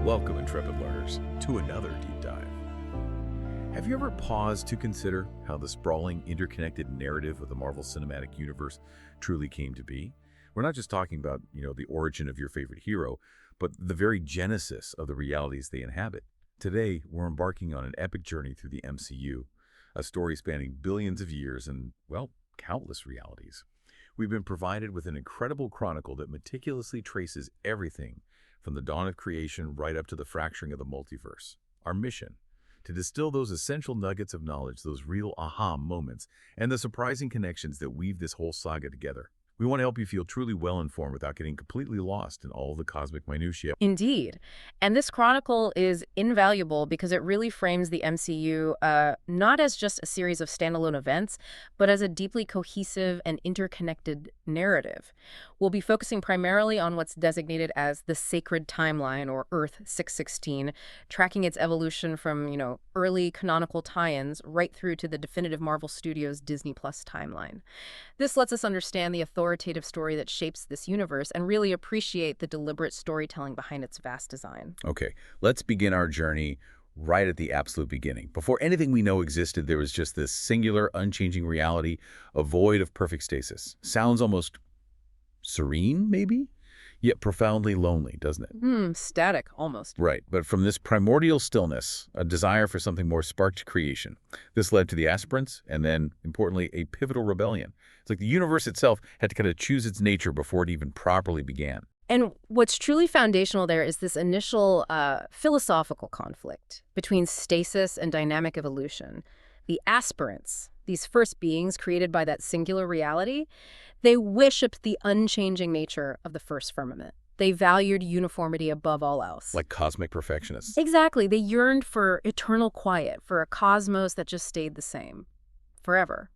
Welcome, intrepid learners, to another deep dive. Have you ever paused to consider how the sprawling, interconnected narrative of the Marvel Cinematic Universe truly came to be? We're not just talking about, the origin of your favorite hero, but the very genesis of the realities they inhabit. Today, we're embarking on an epic journey through the MCU, a story spanning billions of years and, well, countless realities. We've been provided with an incredible chronicle that meticulously traces everything from the dawn of creation right up to the fracturing of the multiverse. Our mission: to distill those essential nuggets of knowledge, those real aha moments, and the surprising connections that weave this whole saga together. We want to help you feel truly well-informed without getting completely lost in all the cosmic minutiae. Indeed. And this chronicle is invaluable because it really frames the MCU not as just a series of standalone events, but as a deeply cohesive and interconnected narrative. We'll be focusing primarily on what's designated as the sacred timeline, or Earth 616, tracking its evolution from, early canonical tie-ins right through to the definitive Marvel Studios Disney Plus timeline. This lets us understand the authoritative story that shapes this universe and really appreciate the deliberate storytelling behind its vast design. Okay, let's begin our journey right at the absolute beginning. Before anything we know existed, there was just this singular, unchanging reality, a void of perfect stasis. Sounds almost serene, maybe? Yet profoundly lonely, doesn't it? Static, almost. Right, but from this primordial stillness, a desire for something more sparked creation. This led to the aspirants, and then, importantly, a pivotal rebellion. It's like the universe itself had to kind of choose its nature before it even properly began. And what's truly foundational there is this initial philosophical conflict between stasis and dynamic evolution. The aspirants, these first beings created by that singular reality, they worshipped the unchanging nature of the first firmament. They valued uniformity above all else. Like cosmic perfectionists. Exactly. They yearned for eternal quiet, for a cosmos that just stayed the same forever.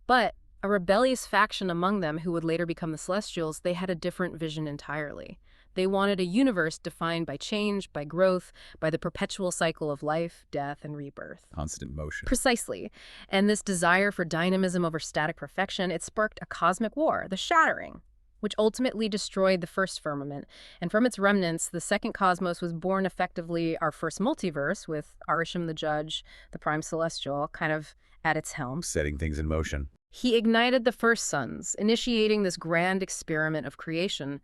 But a rebellious faction among them, who would later become the Celestials, they had a different vision entirely. They wanted a universe defined by change, by growth, by the perpetual cycle of life, death, and rebirth. Constant motion. Precisely. And this desire for dynamism over static perfection, it sparked a cosmic war, the Shattering, which ultimately destroyed the first firmament. And from its remnants, the second cosmos was born, effectively our first multiverse, with Arisham the Judge, the Prime Celestial, kind of at its helm. Setting things in motion. He ignited the first suns, initiating this grand experiment of creation.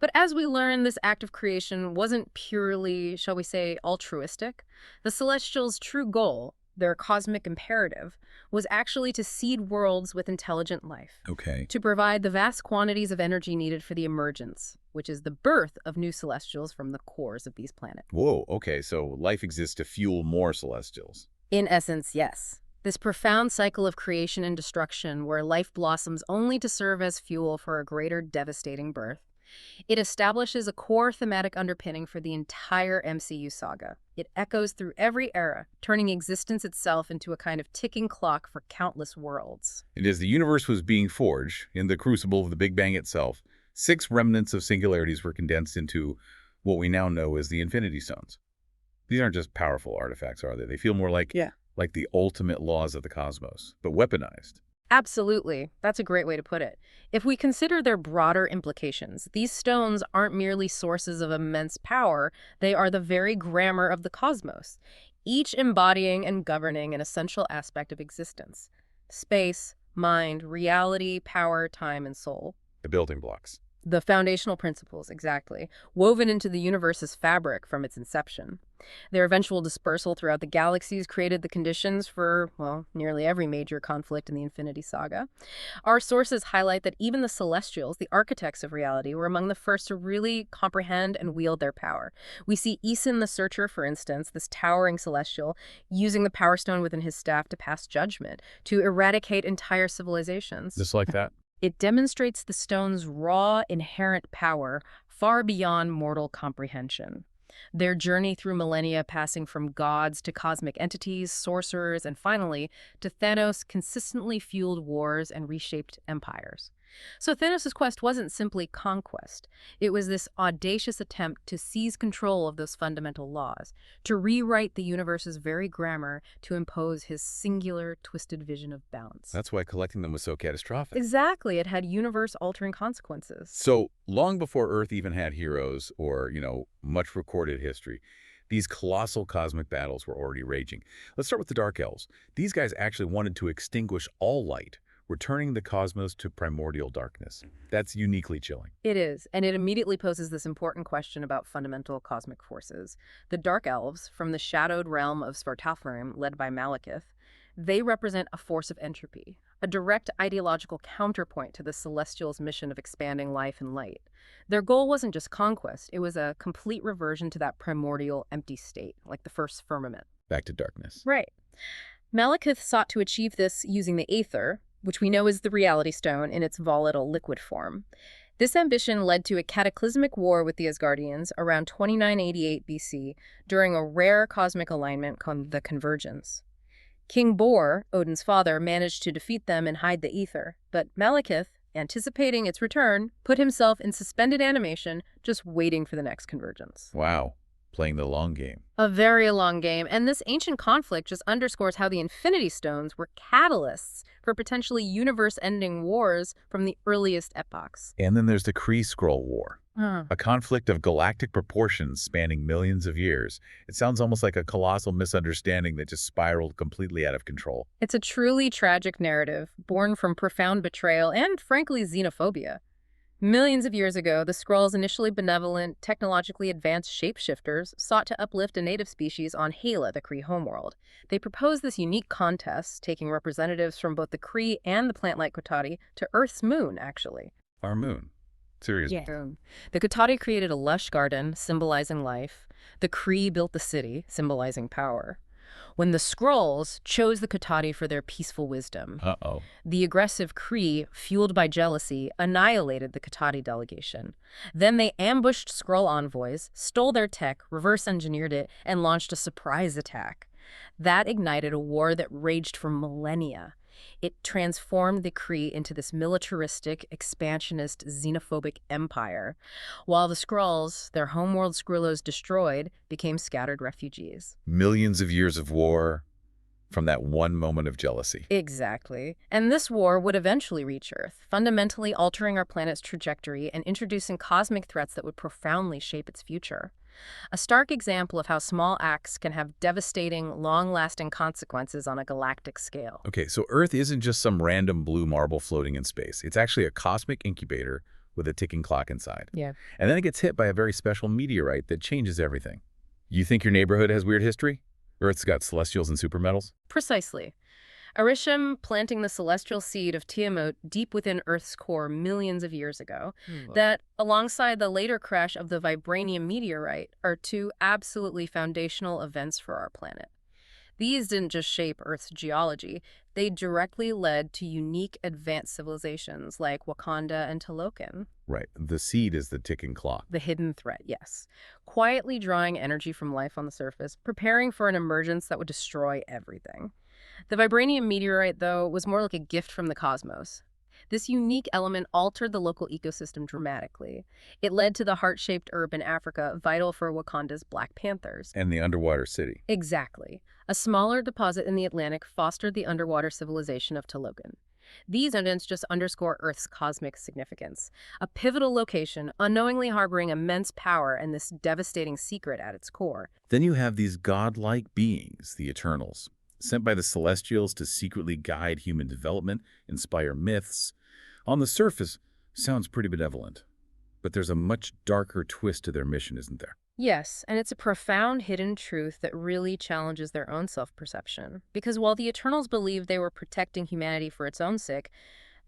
But as we learn, this act of creation wasn't purely, shall we say, altruistic. The Celestials' true goal, their cosmic imperative, was actually to seed worlds with intelligent life. Okay. To provide the vast quantities of energy needed for the emergence, which is the birth of new Celestials from the cores of these planets. Whoa, okay, so life exists to fuel more Celestials. In essence, yes. This profound cycle of creation and destruction, where life blossoms only to serve as fuel for a greater devastating birth. It establishes a core thematic underpinning for the entire MCU saga. It echoes through every era, turning existence itself into a kind of ticking clock for countless worlds. And as the universe was being forged, in the crucible of the Big Bang itself, 6 remnants of singularities were condensed into what we now know as the Infinity Stones. These aren't just powerful artifacts, are they? They feel more like the ultimate laws of the cosmos, but weaponized. Absolutely. That's a great way to put it. If we consider their broader implications, these stones aren't merely sources of immense power, they are the very grammar of the cosmos, each embodying and governing an essential aspect of existence: space, mind, reality, power, time, and soul. The building blocks. The foundational principles, exactly, woven into the universe's fabric from its inception. Their eventual dispersal throughout the galaxies created the conditions for, well, nearly every major conflict in the Infinity Saga. Our sources highlight that even the Celestials, the architects of reality, were among the first to really comprehend and wield their power. We see Eason the Searcher, for instance, this towering Celestial, using the Power Stone within his staff to pass judgment, to eradicate entire civilizations. Just like that. It demonstrates the stone's raw, inherent power far beyond mortal comprehension. Their journey through millennia, passing from gods to cosmic entities, sorcerers, and finally to Thanos, consistently fueled wars and reshaped empires. So Thanos' quest wasn't simply conquest. It was this audacious attempt to seize control of those fundamental laws, to rewrite the universe's very grammar to impose his singular, twisted vision of balance. That's why collecting them was so catastrophic. Exactly. It had universe-altering consequences. So long before Earth even had heroes or, much recorded history, these colossal cosmic battles were already raging. Let's start with the Dark Elves. These guys actually wanted to extinguish all light, returning the cosmos to primordial darkness. That's uniquely chilling. It is, and it immediately poses this important question about fundamental cosmic forces. The Dark Elves, from the shadowed realm of Svartalfheim, led by Malekith, they represent a force of entropy, a direct ideological counterpoint to the Celestials' mission of expanding life and light. Their goal wasn't just conquest, it was a complete reversion to that primordial empty state, like the first firmament. Back to darkness. Right. Malekith sought to achieve this using the Aether, which we know is the Reality Stone in its volatile liquid form. This ambition led to a cataclysmic war with the Asgardians around 2988 BC during a rare cosmic alignment called the Convergence. King Bor, Odin's father, managed to defeat them and hide the Aether, but Malekith, anticipating its return, put himself in suspended animation, just waiting for the next convergence. Wow. Playing the long game. A very long game, and this ancient conflict just underscores how the Infinity Stones were catalysts for potentially universe-ending wars from the earliest epochs. And then there's the Kree Skrull War, a conflict of galactic proportions spanning millions of years. It sounds almost like a colossal misunderstanding that just spiraled completely out of control. It's a truly tragic narrative, born from profound betrayal and, frankly, xenophobia. Millions of years ago, the Skrulls, initially benevolent, technologically advanced shapeshifters, sought to uplift a native species on Hala, the Kree homeworld. They proposed this unique contest, taking representatives from both the Kree and the plant-like Kotati to Earth's moon, actually. Our moon. Seriously. Yeah. The Kotati created a lush garden, symbolizing life. The Kree built the city, symbolizing power. When the Skrulls chose the Kotati for their peaceful wisdom, the aggressive Kree, fueled by jealousy, annihilated the Kotati delegation. Then they ambushed Skrull envoys, stole their tech, reverse-engineered it, and launched a surprise attack. That ignited a war that raged for millennia. It transformed the Kree into this militaristic, expansionist, xenophobic empire, while the Skrulls, their homeworld Skrullos destroyed, became scattered refugees. Millions of years of war from that one moment of jealousy. Exactly. And this war would eventually reach Earth, fundamentally altering our planet's trajectory and introducing cosmic threats that would profoundly shape its future. A stark example of how small acts can have devastating, long-lasting consequences on a galactic scale. Okay, so Earth isn't just some random blue marble floating in space. It's actually a cosmic incubator with a ticking clock inside. Yeah. And then it gets hit by a very special meteorite that changes everything. You think your neighborhood has weird history? Earth's got celestials and supermetals? Precisely. Arishem planting the celestial seed of Tiamat deep within Earth's core millions of years ago, that, alongside the later crash of the vibranium meteorite, are two absolutely foundational events for our planet. These didn't just shape Earth's geology, they directly led to unique advanced civilizations like Wakanda and Talokan. Right. The seed is the ticking clock. The hidden threat, yes. Quietly drawing energy from life on the surface, preparing for an emergence that would destroy everything. The vibranium meteorite, though, was more like a gift from the cosmos. This unique element altered the local ecosystem dramatically. It led to the heart-shaped herb in Africa, vital for Wakanda's Black Panthers. And the underwater city. Exactly. A smaller deposit in the Atlantic fostered the underwater civilization of Talokan. These incidents just underscore Earth's cosmic significance. A pivotal location, unknowingly harboring immense power and this devastating secret at its core. Then you have these godlike beings, the Eternals, sent by the Celestials to secretly guide human development, inspire myths. On the surface, sounds pretty benevolent. But there's a much darker twist to their mission, isn't there? Yes, and it's a profound hidden truth that really challenges their own self-perception. Because while the Eternals believed they were protecting humanity for its own sake,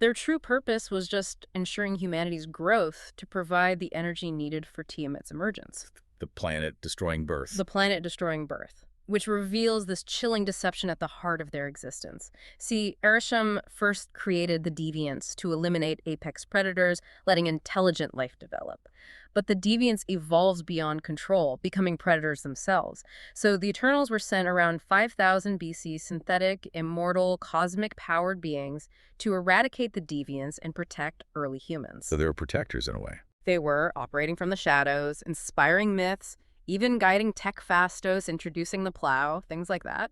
their true purpose was just ensuring humanity's growth to provide the energy needed for Tiamat's emergence. The planet destroying birth. The planet destroying birth. which reveals this chilling deception at the heart of their existence. See, Erisham first created the deviants to eliminate apex predators, letting intelligent life develop. But the deviants evolved beyond control, becoming predators themselves. So the Eternals were sent around 5000 BC, synthetic, immortal, cosmic-powered beings to eradicate the deviants and protect early humans. So they were protectors in a way. They were operating from the shadows, inspiring myths, even guiding tech fastos, introducing the plow, things like that.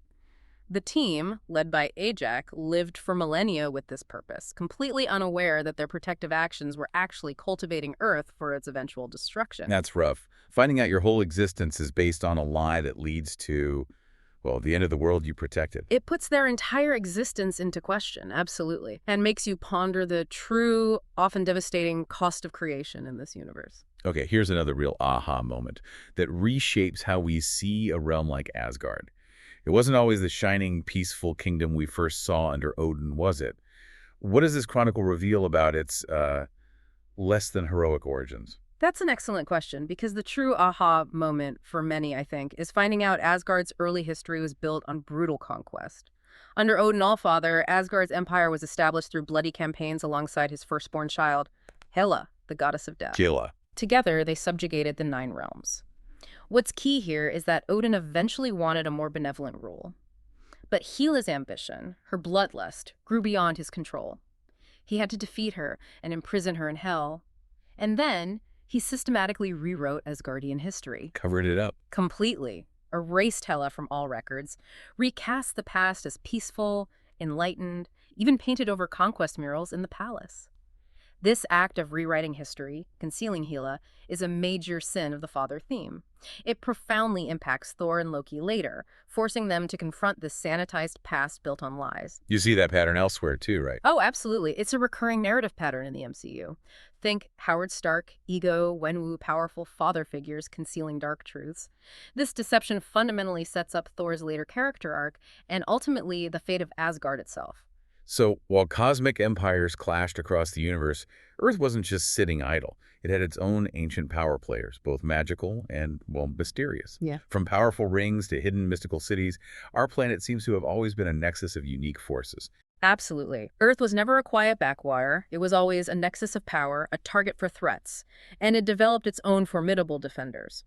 The team, led by Ajak, lived for millennia with this purpose, completely unaware that their protective actions were actually cultivating Earth for its eventual destruction. That's rough. Finding out your whole existence is based on a lie that leads to, well, the end of the world you protected. It puts their entire existence into question, absolutely, and makes you ponder the true, often devastating cost of creation in this universe. Okay, here's another real aha moment that reshapes how we see a realm like Asgard. It wasn't always the shining, peaceful kingdom we first saw under Odin, was it? What does this chronicle reveal about its less than heroic origins? That's an excellent question, because the true aha moment for many, I think, is finding out Asgard's early history was built on brutal conquest. Under Odin Allfather, Asgard's empire was established through bloody campaigns alongside his firstborn child, Hela, the goddess of death. Killa. Together, they subjugated the 9 realms. What's key here is that Odin eventually wanted a more benevolent rule. But Hela's ambition, her bloodlust, grew beyond his control. He had to defeat her and imprison her in hell. And then, he systematically rewrote Asgardian history. Covered it up. Completely. Erased Hela from all records, recast the past as peaceful, enlightened, even painted over conquest murals in the palace. This act of rewriting history, concealing Hela, is a major sin of the father theme. It profoundly impacts Thor and Loki later, forcing them to confront this sanitized past built on lies. You see that pattern elsewhere too, right? Oh, absolutely. It's a recurring narrative pattern in the MCU. Think Howard Stark, Ego, Wenwu, powerful father figures concealing dark truths. This deception fundamentally sets up Thor's later character arc and ultimately the fate of Asgard itself. So, while cosmic empires clashed across the universe, Earth wasn't just sitting idle. It had its own ancient power players, both magical and, well, mysterious. Yeah. From powerful rings to hidden mystical cities, our planet seems to have always been a nexus of unique forces. Absolutely. Earth was never a quiet backwater. It was always a nexus of power, a target for threats, and it developed its own formidable defenders.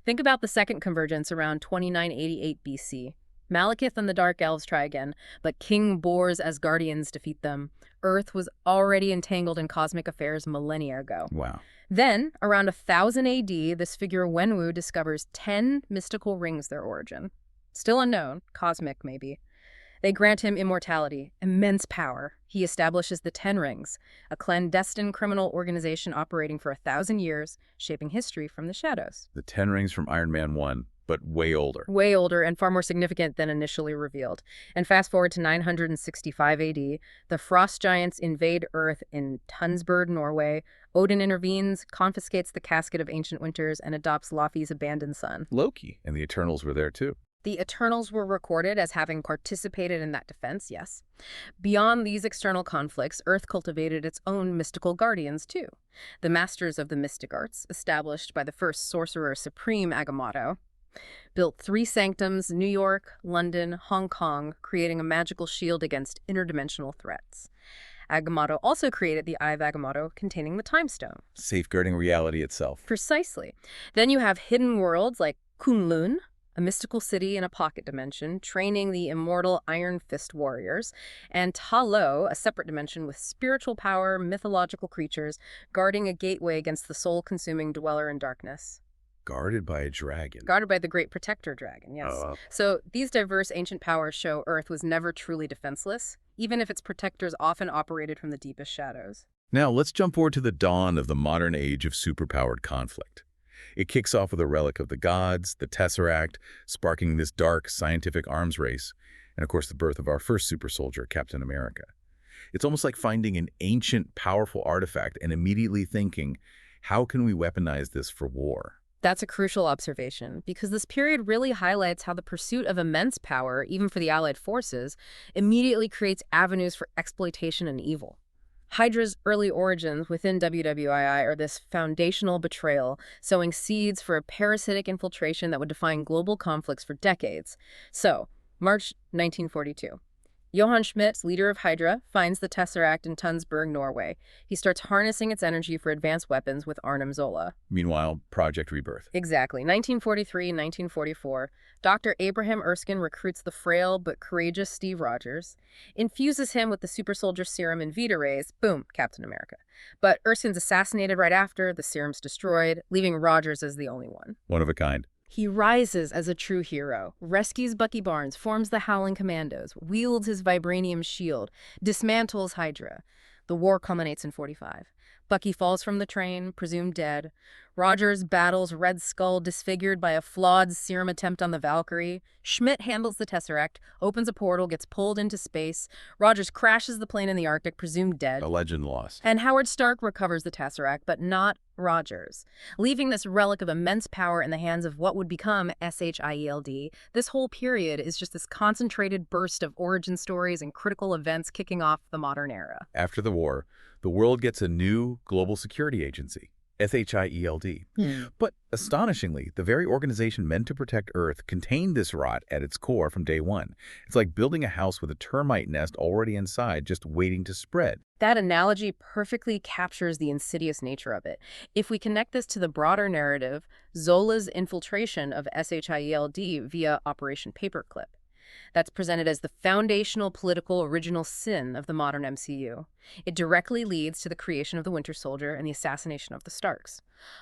Think about the Second Convergence around 2988 BC. Malekith and the Dark Elves try again, but King Bor's Asgardians defeat them. Earth was already entangled in cosmic affairs millennia ago. Wow. Then, around 1000 AD, this figure Wenwu discovers 10 mystical rings their origin. Still unknown, cosmic maybe. They grant him immortality, immense power. He establishes the Ten Rings, a clandestine criminal organization operating for 1,000 years, shaping history from the shadows. The 10 rings from Iron Man 1, but way older. Way older and far more significant than initially revealed. And fast forward to 965 AD, the frost giants invade Earth in Tunsberg, Norway. Odin intervenes, confiscates the casket of ancient winters, and adopts Laufey's abandoned son. Loki and the Eternals were there too. The Eternals were recorded as having participated in that defense, yes. Beyond these external conflicts, Earth cultivated its own mystical guardians, too. The Masters of the Mystic Arts, established by the first Sorcerer Supreme Agamotto, built 3 sanctums, New York, London, Hong Kong, creating a magical shield against interdimensional threats. Agamotto also created the Eye of Agamotto, containing the Time Stone. Safeguarding reality itself. Precisely. Then you have hidden worlds like Kunlun, a mystical city in a pocket dimension, training the immortal Iron Fist warriors, and Ta Lo, a separate dimension with spiritual power, mythological creatures, guarding a gateway against the soul-consuming dweller in darkness. Guarded by a dragon. Guarded by the great protector dragon, yes. So these diverse ancient powers show Earth was never truly defenseless, even if its protectors often operated from the deepest shadows. Now, let's jump forward to the dawn of the modern age of superpowered conflict. It kicks off with a relic of the gods, the Tesseract, sparking this dark scientific arms race, and of course the birth of our first super soldier, Captain America. It's almost like finding an ancient, powerful artifact and immediately thinking, how can we weaponize this for war? That's a crucial observation, because this period really highlights how the pursuit of immense power, even for the Allied forces, immediately creates avenues for exploitation and evil. Hydra's early origins within WWII are this foundational betrayal, sowing seeds for a parasitic infiltration that would define global conflicts for decades. So, March 1942. Johann Schmidt, leader of Hydra, finds the Tesseract in Tunsberg, Norway. He starts harnessing its energy for advanced weapons with Arnim Zola. Meanwhile, Project Rebirth. Exactly. 1943 and 1944, Dr. Abraham Erskine recruits the frail but courageous Steve Rogers, infuses him with the super soldier serum and Vita rays, boom, Captain America. But Erskine's assassinated right after, the serum's destroyed, leaving Rogers as the only one. One of a kind. He rises as a true hero, rescues Bucky Barnes, forms the Howling Commandos, wields his vibranium shield, dismantles Hydra. The war culminates in 45. Bucky falls from the train, presumed dead. Rogers battles Red Skull, disfigured by a flawed serum attempt on the Valkyrie. Schmidt handles the Tesseract, opens a portal, gets pulled into space. Rogers crashes the plane in the Arctic, presumed dead. A legend lost. And Howard Stark recovers the Tesseract, but not Rogers, leaving this relic of immense power in the hands of what would become SHIELD. This whole period is just this concentrated burst of origin stories and critical events kicking off the modern era. After the war, the world gets a new global security agency, SHIELD. But astonishingly, the very organization meant to protect Earth contained this rot at its core from day one. It's like building a house with a termite nest already inside, just waiting to spread. That analogy perfectly captures the insidious nature of it. If we connect this to the broader narrative, Zola's infiltration of SHIELD via Operation Paperclip, that's presented as the foundational political original sin of the modern MCU. It directly leads to the creation of the Winter Soldier and the assassination of the Starks,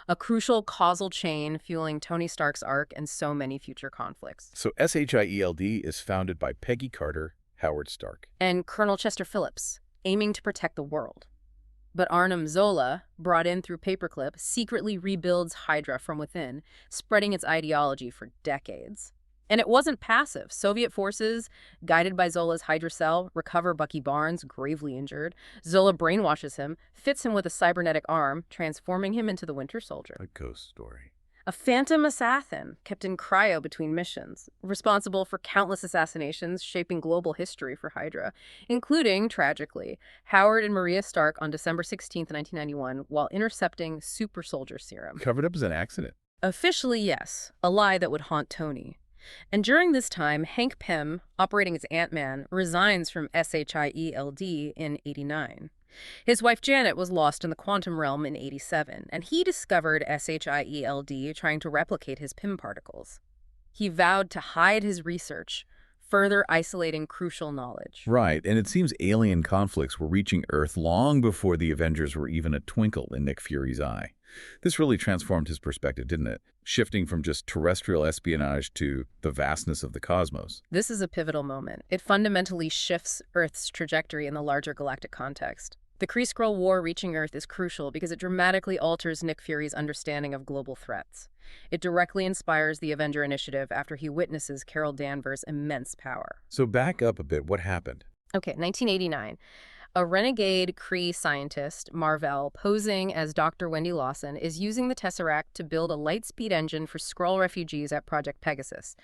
a crucial causal chain fueling Tony Stark's arc and so many future conflicts. So SHIELD is founded by Peggy Carter, Howard Stark, and Colonel Chester Phillips, aiming to protect the world. But Arnim Zola, brought in through Paperclip, secretly rebuilds Hydra from within, spreading its ideology for decades. And it wasn't passive. Soviet forces, guided by Zola's Hydra cell, recover Bucky Barnes, gravely injured. Zola brainwashes him, fits him with a cybernetic arm, transforming him into the Winter Soldier. a ghost story. A phantom assassin kept in cryo between missions, responsible for countless assassinations shaping global history for Hydra, including, tragically, Howard and Maria Stark on December 16, 1991, while intercepting super soldier serum. Covered up as an accident. Officially, yes, a lie that would haunt Tony. And during this time, Hank Pym, operating as Ant-Man, resigns from SHIELD in '89. His wife Janet was lost in the quantum realm in '87, and he discovered SHIELD trying to replicate his Pym particles. He vowed to hide his research, further isolating crucial knowledge. Right, and it seems alien conflicts were reaching Earth long before the Avengers were even a twinkle in Nick Fury's eye. This really transformed his perspective, didn't it? Shifting from just terrestrial espionage to the vastness of the cosmos. This is a pivotal moment. It fundamentally shifts Earth's trajectory in the larger galactic context. The Kree-Skrull War reaching Earth is crucial because it dramatically alters Nick Fury's understanding of global threats. It directly inspires the Avenger Initiative after he witnesses Carol Danvers' immense power. So back up a bit, what happened? Okay, 1989. A renegade Kree scientist, Marvel, posing as Dr. Wendy Lawson, is using the Tesseract to build a light-speed engine for Skrull refugees at Project Pegasus.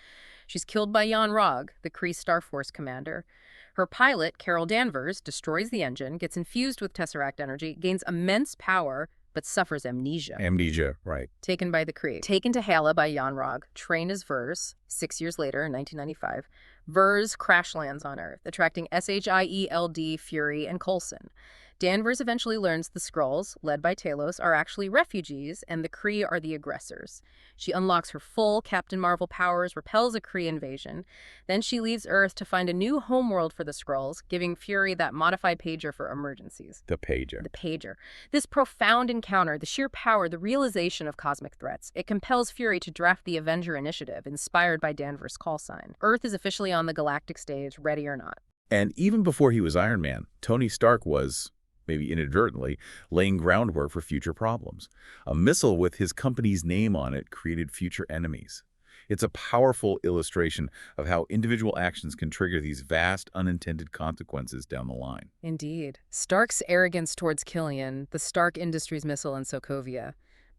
She's killed by Jan Rog, the Kree Star Force commander. Her pilot, Carol Danvers, destroys the engine, gets infused with Tesseract energy, gains immense power, but suffers amnesia. Amnesia, right. Taken by the Kree. Taken to Hala by Jan Rog, trained as Vers. 6 years later, in 1995, Vers crash lands on Earth, attracting SHIELD, Fury, and Coulson. Danvers eventually learns the Skrulls, led by Talos, are actually refugees, and the Kree are the aggressors. She unlocks her full Captain Marvel powers, repels a Kree invasion. Then she leaves Earth to find a new homeworld for the Skrulls, giving Fury that modified pager for emergencies. The pager. The pager. This profound encounter, the sheer power, the realization of cosmic threats, it compels Fury to draft the Avenger Initiative, inspired by Danvers' call sign. Earth is officially on the galactic stage, ready or not. And even before he was Iron Man, Tony Stark was, maybe inadvertently, laying groundwork for future problems. A missile with his company's name on it created future enemies. It's a powerful illustration of how individual actions can trigger these vast, unintended consequences down the line. Indeed. Stark's arrogance towards Killian, the Stark Industries missile in Sokovia,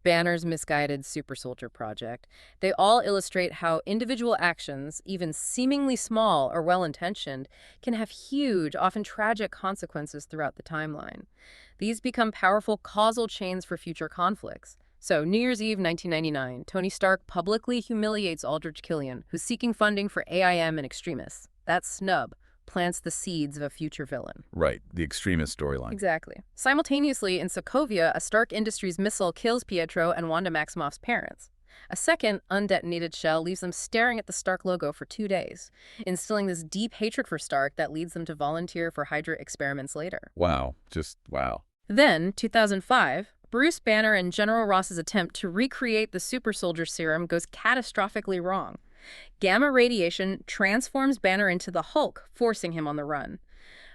Banner's misguided super soldier project. They all illustrate how individual actions, even seemingly small or well-intentioned, can have huge, often tragic consequences throughout the timeline. These become powerful causal chains for future conflicts. So, New Year's Eve 1999, Tony Stark publicly humiliates Aldrich Killian, who's seeking funding for AIM and extremists. That snub plants the seeds of a future villain. Right, the extremist storyline. Exactly. Simultaneously, in Sokovia, a Stark Industries missile kills Pietro and Wanda Maximoff's parents. A second undetonated shell leaves them staring at the Stark logo for 2 days, instilling this deep hatred for Stark that leads them to volunteer for Hydra experiments later. Wow, just wow. Then, 2005, Bruce Banner and General Ross's attempt to recreate the super soldier serum goes catastrophically wrong. Gamma radiation transforms Banner into the Hulk, forcing him on the run.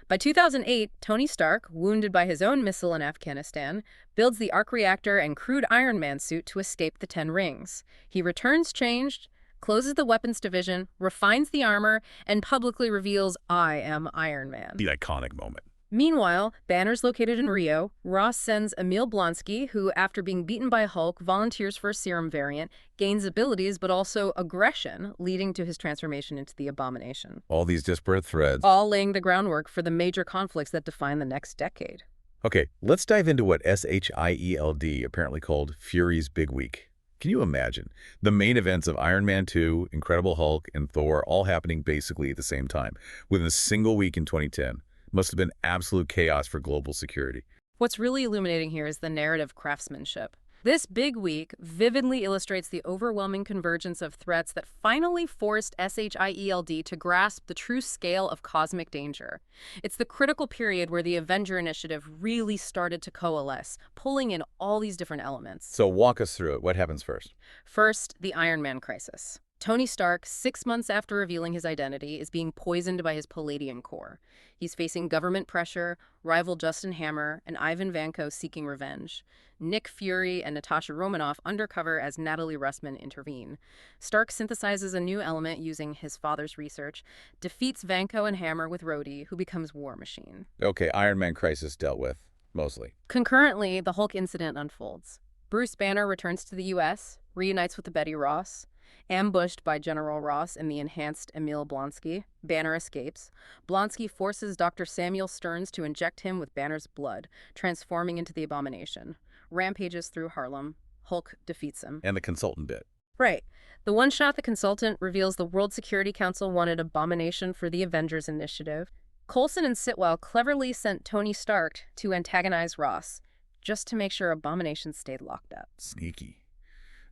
By 2008, Tony Stark, wounded by his own missile in Afghanistan, builds the arc reactor and crude Iron Man suit to escape the 10 rings. He returns changed, closes the weapons division, refines the armor, and publicly reveals, "I am Iron Man." The iconic moment. Meanwhile, Banner's located in Rio. Ross sends Emil Blonsky, who, after being beaten by Hulk, volunteers for a serum variant, gains abilities but also aggression, leading to his transformation into the Abomination. All these disparate threads. All laying the groundwork for the major conflicts that define the next decade. Okay, let's dive into what SHIELD apparently called Fury's Big Week. Can you imagine? The main events of Iron Man 2, Incredible Hulk, and Thor all happening basically at the same time, within a single week in 2010. Must have been absolute chaos for global security. What's really illuminating here is the narrative craftsmanship. This big week vividly illustrates the overwhelming convergence of threats that finally forced SHIELD to grasp the true scale of cosmic danger. It's the critical period where the Avenger Initiative really started to coalesce, pulling in all these different elements. So walk us through it. What happens first? First, the Iron Man crisis. Tony Stark, 6 months after revealing his identity, is being poisoned by his Palladium core. He's facing government pressure, rival Justin Hammer, and Ivan Vanko seeking revenge. Nick Fury and Natasha Romanoff undercover as Natalie Russman intervene. Stark synthesizes a new element using his father's research, defeats Vanko and Hammer with Rhodey, who becomes War Machine. Okay, Iron Man crisis dealt with, mostly. Concurrently, the Hulk incident unfolds. Bruce Banner returns to the U.S., reunites with the Betty Ross. Ambushed by General Ross and the enhanced Emil Blonsky, Banner escapes. Blonsky forces Dr. Samuel Stearns to inject him with Banner's blood, transforming into the Abomination. Rampages through Harlem. Hulk defeats him. And the consultant bit. Right. The one-shot The Consultant reveals the World Security Council wanted Abomination for the Avengers Initiative. Coulson and Sitwell cleverly sent Tony Stark to antagonize Ross, just to make sure Abomination stayed locked up. Sneaky.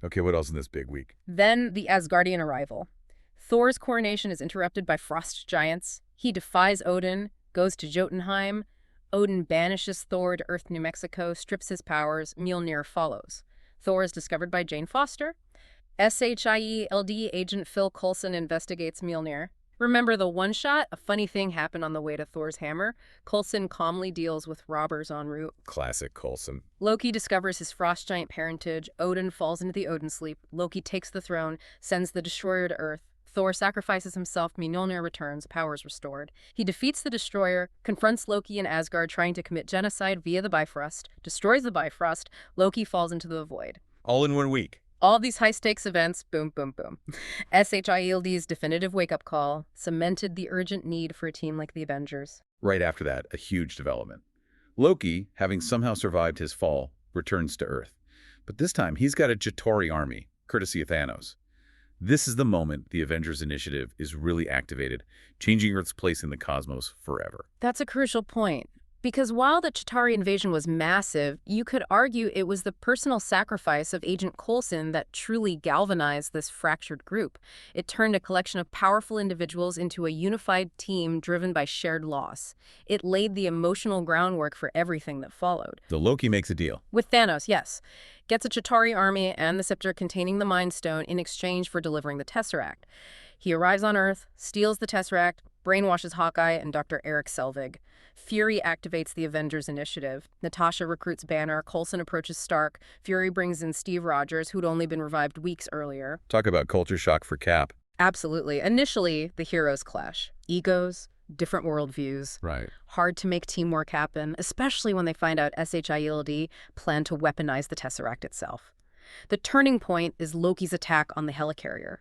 Okay, what else in this big week? Then the Asgardian arrival. Thor's coronation is interrupted by frost giants. He defies Odin, goes to Jotunheim. Odin banishes Thor to Earth, New Mexico, strips his powers. Mjolnir follows. Thor is discovered by Jane Foster. SHIELD agent Phil Coulson investigates Mjolnir. Remember the one-shot? A funny thing happened on the way to Thor's hammer. Coulson calmly deals with robbers en route. Classic Coulson. Loki discovers his frost giant parentage. Odin falls into the Odin sleep. Loki takes the throne, sends the destroyer to Earth. Thor sacrifices himself. Mjolnir returns, powers restored. He defeats the destroyer, confronts Loki in Asgard trying to commit genocide via the Bifrost, destroys the Bifrost. Loki falls into the void. All in 1 week. All these high-stakes events, boom, boom, boom. SHIELD's definitive wake-up call cemented the urgent need for a team like the Avengers. Right after that, a huge development. Loki, having somehow survived his fall, returns to Earth. But this time, he's got a Chitauri army, courtesy of Thanos. This is the moment the Avengers Initiative is really activated, changing Earth's place in the cosmos forever. That's a crucial point. Because while the Chitauri invasion was massive, you could argue it was the personal sacrifice of Agent Coulson that truly galvanized this fractured group. It turned a collection of powerful individuals into a unified team driven by shared loss. It laid the emotional groundwork for everything that followed. So Loki makes a deal. With Thanos, yes. Gets a Chitauri army and the scepter containing the Mind Stone in exchange for delivering the Tesseract. He arrives on Earth, steals the Tesseract, brainwashes Hawkeye and Dr. Eric Selvig. Fury activates the Avengers Initiative. Natasha recruits Banner. Coulson approaches Stark. Fury brings in Steve Rogers, who'd only been revived weeks earlier. Talk about culture shock for Cap. Absolutely. Initially, the heroes clash. Egos, different worldviews. Right. Hard to make teamwork happen, especially when they find out SHIELD plan to weaponize the Tesseract itself. The turning point is Loki's attack on the helicarrier.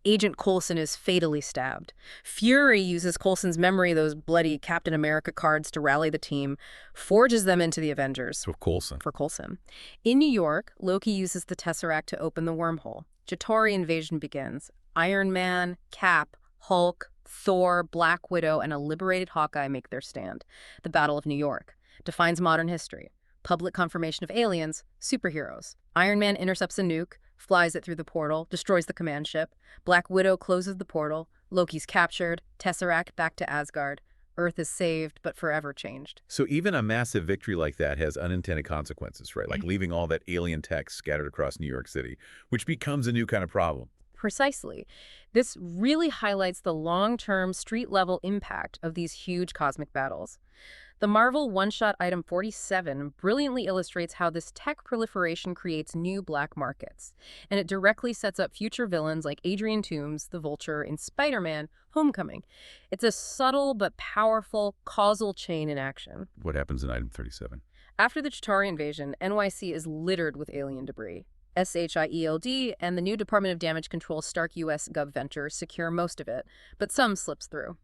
Agent Coulson is fatally stabbed. Fury uses Coulson's memory, those bloody Captain America cards, to rally the team, forges them into the Avengers. For Coulson. In New York, Loki uses the Tesseract to open the wormhole. Chitauri invasion begins. Iron Man, Cap, Hulk, Thor, Black Widow, and a liberated Hawkeye make their stand. The Battle of New York defines modern history. Public confirmation of aliens, superheroes. Iron Man intercepts a nuke, flies it through the portal, destroys the command ship. Black Widow closes the portal. Loki's captured. Tesseract back to Asgard. Earth is saved, but forever changed. So even a massive victory like that has unintended consequences, right? Like leaving all that alien tech scattered across New York City, which becomes a new kind of problem. Precisely. This really highlights the long-term street-level impact of these huge cosmic battles. The Marvel one-shot item 47 brilliantly illustrates how this tech proliferation creates new black markets, and it directly sets up future villains like Adrian Toomes, the Vulture, in Spider-Man: Homecoming. It's a subtle but powerful causal chain in action. What happens in item 37? After the Chitauri invasion, NYC is littered with alien debris. SHIELD and the new Department of Damage Control Stark U.S. Gov Venture secure most of it, but some slips through.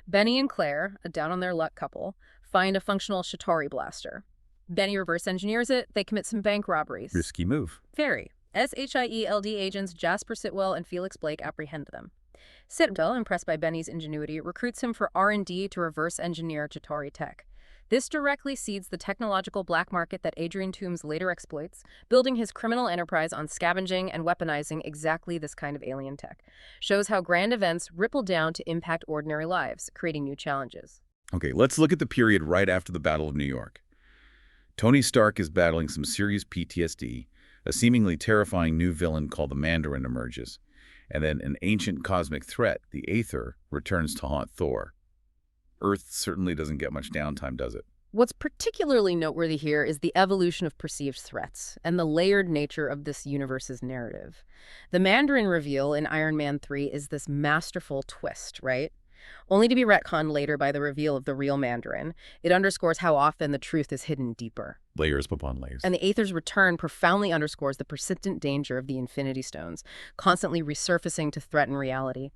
Benny and Claire, a down-on-their-luck couple, find a functional Chitauri blaster. Benny reverse engineers it, they commit some bank robberies. Risky move. Very. SHIELD agents Jasper Sitwell and Felix Blake apprehend them. Sitwell, impressed by Benny's ingenuity, recruits him for R&D to reverse engineer Chitauri tech. This directly seeds the technological black market that Adrian Toomes later exploits, building his criminal enterprise on scavenging and weaponizing exactly this kind of alien tech. Shows how grand events ripple down to impact ordinary lives, creating new challenges. Okay, let's look at the period right after the Battle of New York. Tony Stark is battling some serious PTSD. A seemingly terrifying new villain called the Mandarin emerges. And then an ancient cosmic threat, the Aether, returns to haunt Thor. Earth certainly doesn't get much downtime, does it? What's particularly noteworthy here is the evolution of perceived threats and the layered nature of this universe's narrative. The Mandarin reveal in Iron Man 3 is this masterful twist, right? Only to be retconned later by the reveal of the real Mandarin. It underscores how often the truth is hidden deeper. Layers upon layers. And the Aether's return profoundly underscores the persistent danger of the Infinity Stones, constantly resurfacing to threaten reality.